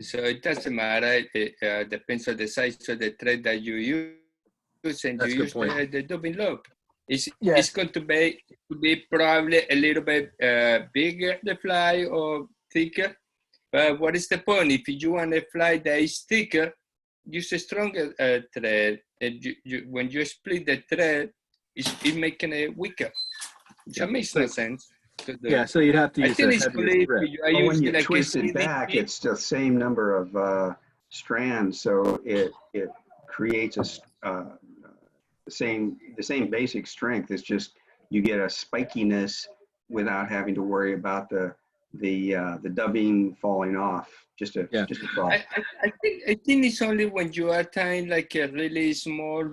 So it doesn't matter. It depends on the size of the thread that you use, and you use the dubbing loop. It's going to be probably a little bit bigger, the fly, or thicker. But what is the point? If you want a fly that is thicker, use a stronger thread. And when you split the thread, it's making it weaker. That makes no sense. Yeah, so you'd have to use when you twist it back, it's the same number of strands, so it creates the same basic strength. It's just you get a spikiness without having to worry about the dubbing falling off. Just a thought. I think it's only when you are tying like a really small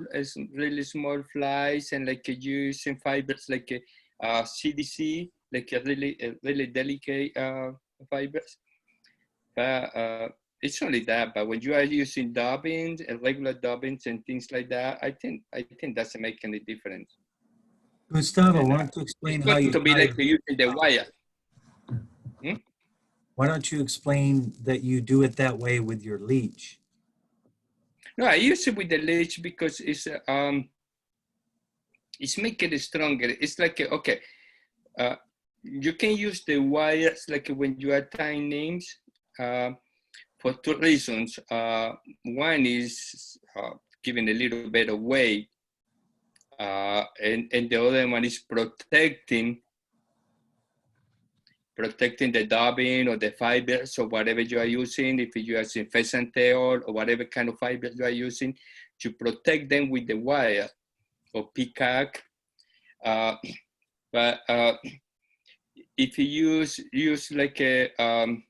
flies and like using fibers like CDC, like a really delicate fibers. But it's only that. But when you are using dubbings and regular dubbings and things like that, I think doesn't make any difference. Gustavo, why don't you explain how you to be like using the wire. Why don't you explain that you do it that way with your leech? No, I use it with the leech because it's making it stronger. It's like okay, you can use the wires like when you are tying names for two reasons. One is giving a little bit of weight, and the other one is protecting the dubbing or the fibers or whatever you are using. If you are using pheasant tail or whatever kind of fibers you are using, to protect them with the wire or peacock. But if you use like a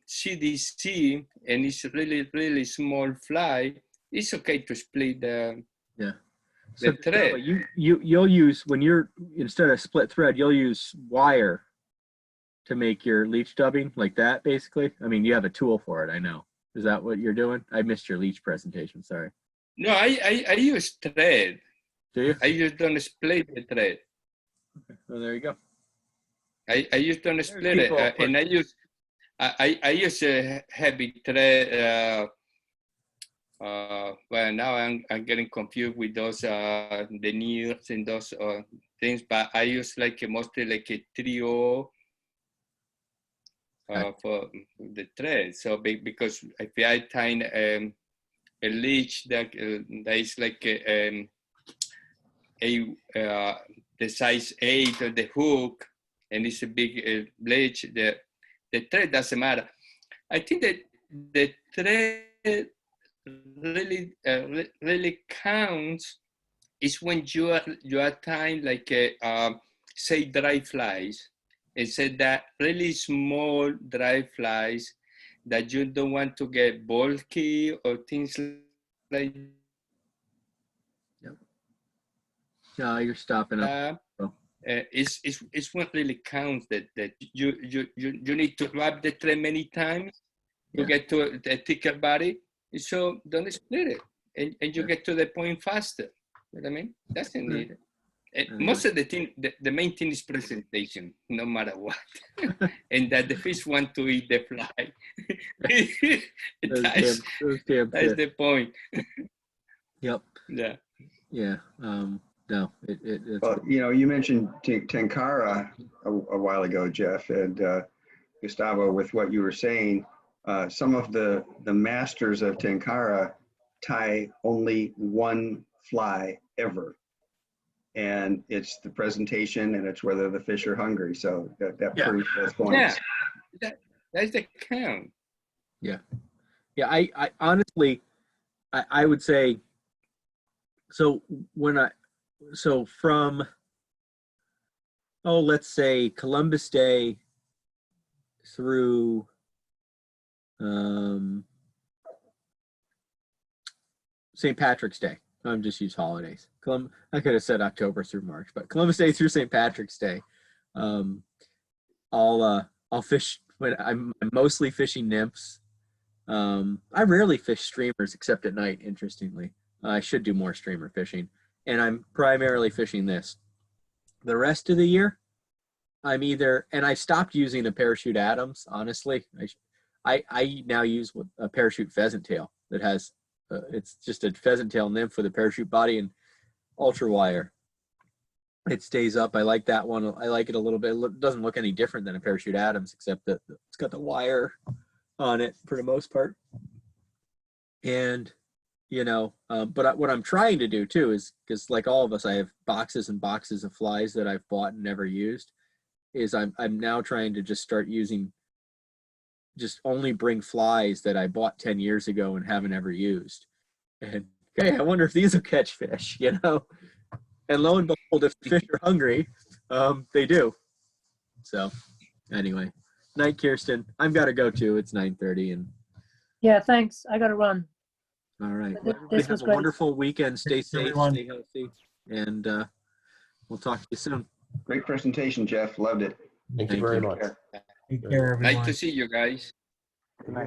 CDC and it's really small fly, it's okay to split the thread. You'll use, when you're, instead of split thread, you'll use wire to make your leech dubbing like that, basically. I mean, you have a tool for it, I know. Is that what you're doing? I missed your leech presentation, sorry. No, I use thread. Do you? I just don't split the thread. Okay. Well, there you go. I just don't split it, and I use a heavy thread. Well, now I'm getting confused with those the nears and those things, but I use like mostly like a trio for the thread. So because if I tie a leech that is like the size 8 of the hook, and it's a big leech, the thread doesn't matter. I think that the thread really counts is when you are tying like say dry flies. It said that really small dry flies that you don't want to get bulky or things like that. No, you're stopping up. It's what really counts, that you need to wrap the thread many times to get to a thicker body. So don't split it, and you get to the point faster. You know what I mean? That's needed. Most of the thing, the main thing is presentation, no matter what, and that the fish want to eat the fly. that's the point. Yep. Yeah. Yeah. No. It's well, you mentioned Tenkara a while ago, Jeff, and Gustavo, with what you were saying. Some of the masters of Tenkara tie only one fly ever. And it's the presentation, and it's whether the fish are hungry. So that proves both points. Yeah, that's the count. Yeah. Yeah, I honestly, I would say, so from, let's say Columbus Day through St. Patrick's Day. I'm just use holidays. I could have said October through March, but Columbus Day through St. Patrick's Day. I'll fish when I'm mostly fishing nymphs. I rarely fish streamers except at night, interestingly. I should do more streamer fishing, and I'm primarily fishing this. The rest of the year, I'm either, and I stopped using a parachute Adams, honestly. I now use a parachute pheasant tail that has, it's just a pheasant tail nymph with a parachute body and ultra wire. It stays up. I like that one. I like it a little bit. It doesn't look any different than a parachute Adams, except that it's got the wire on it for the most part. And, but what I'm trying to do too is, because like all of us, I have boxes and boxes of flies that I've bought and never used, is I'm now trying to just start using just only bring flies that I bought 10 years ago and haven't ever used. And hey, I wonder if these will catch fish, you know? And lo and behold, if the fish are hungry, they do. So anyway, night, Kirsten. I've got to go too. It's 9:30 and. Yeah, thanks. I got to run. All right. This Well, everybody was have a great. wonderful weekend. Stay Thanks, safe, everyone. stay healthy, and we'll talk to you soon. Great presentation, Jeff. Loved it. Thank you very much. Take care, everyone. Nice to see you guys. Good night.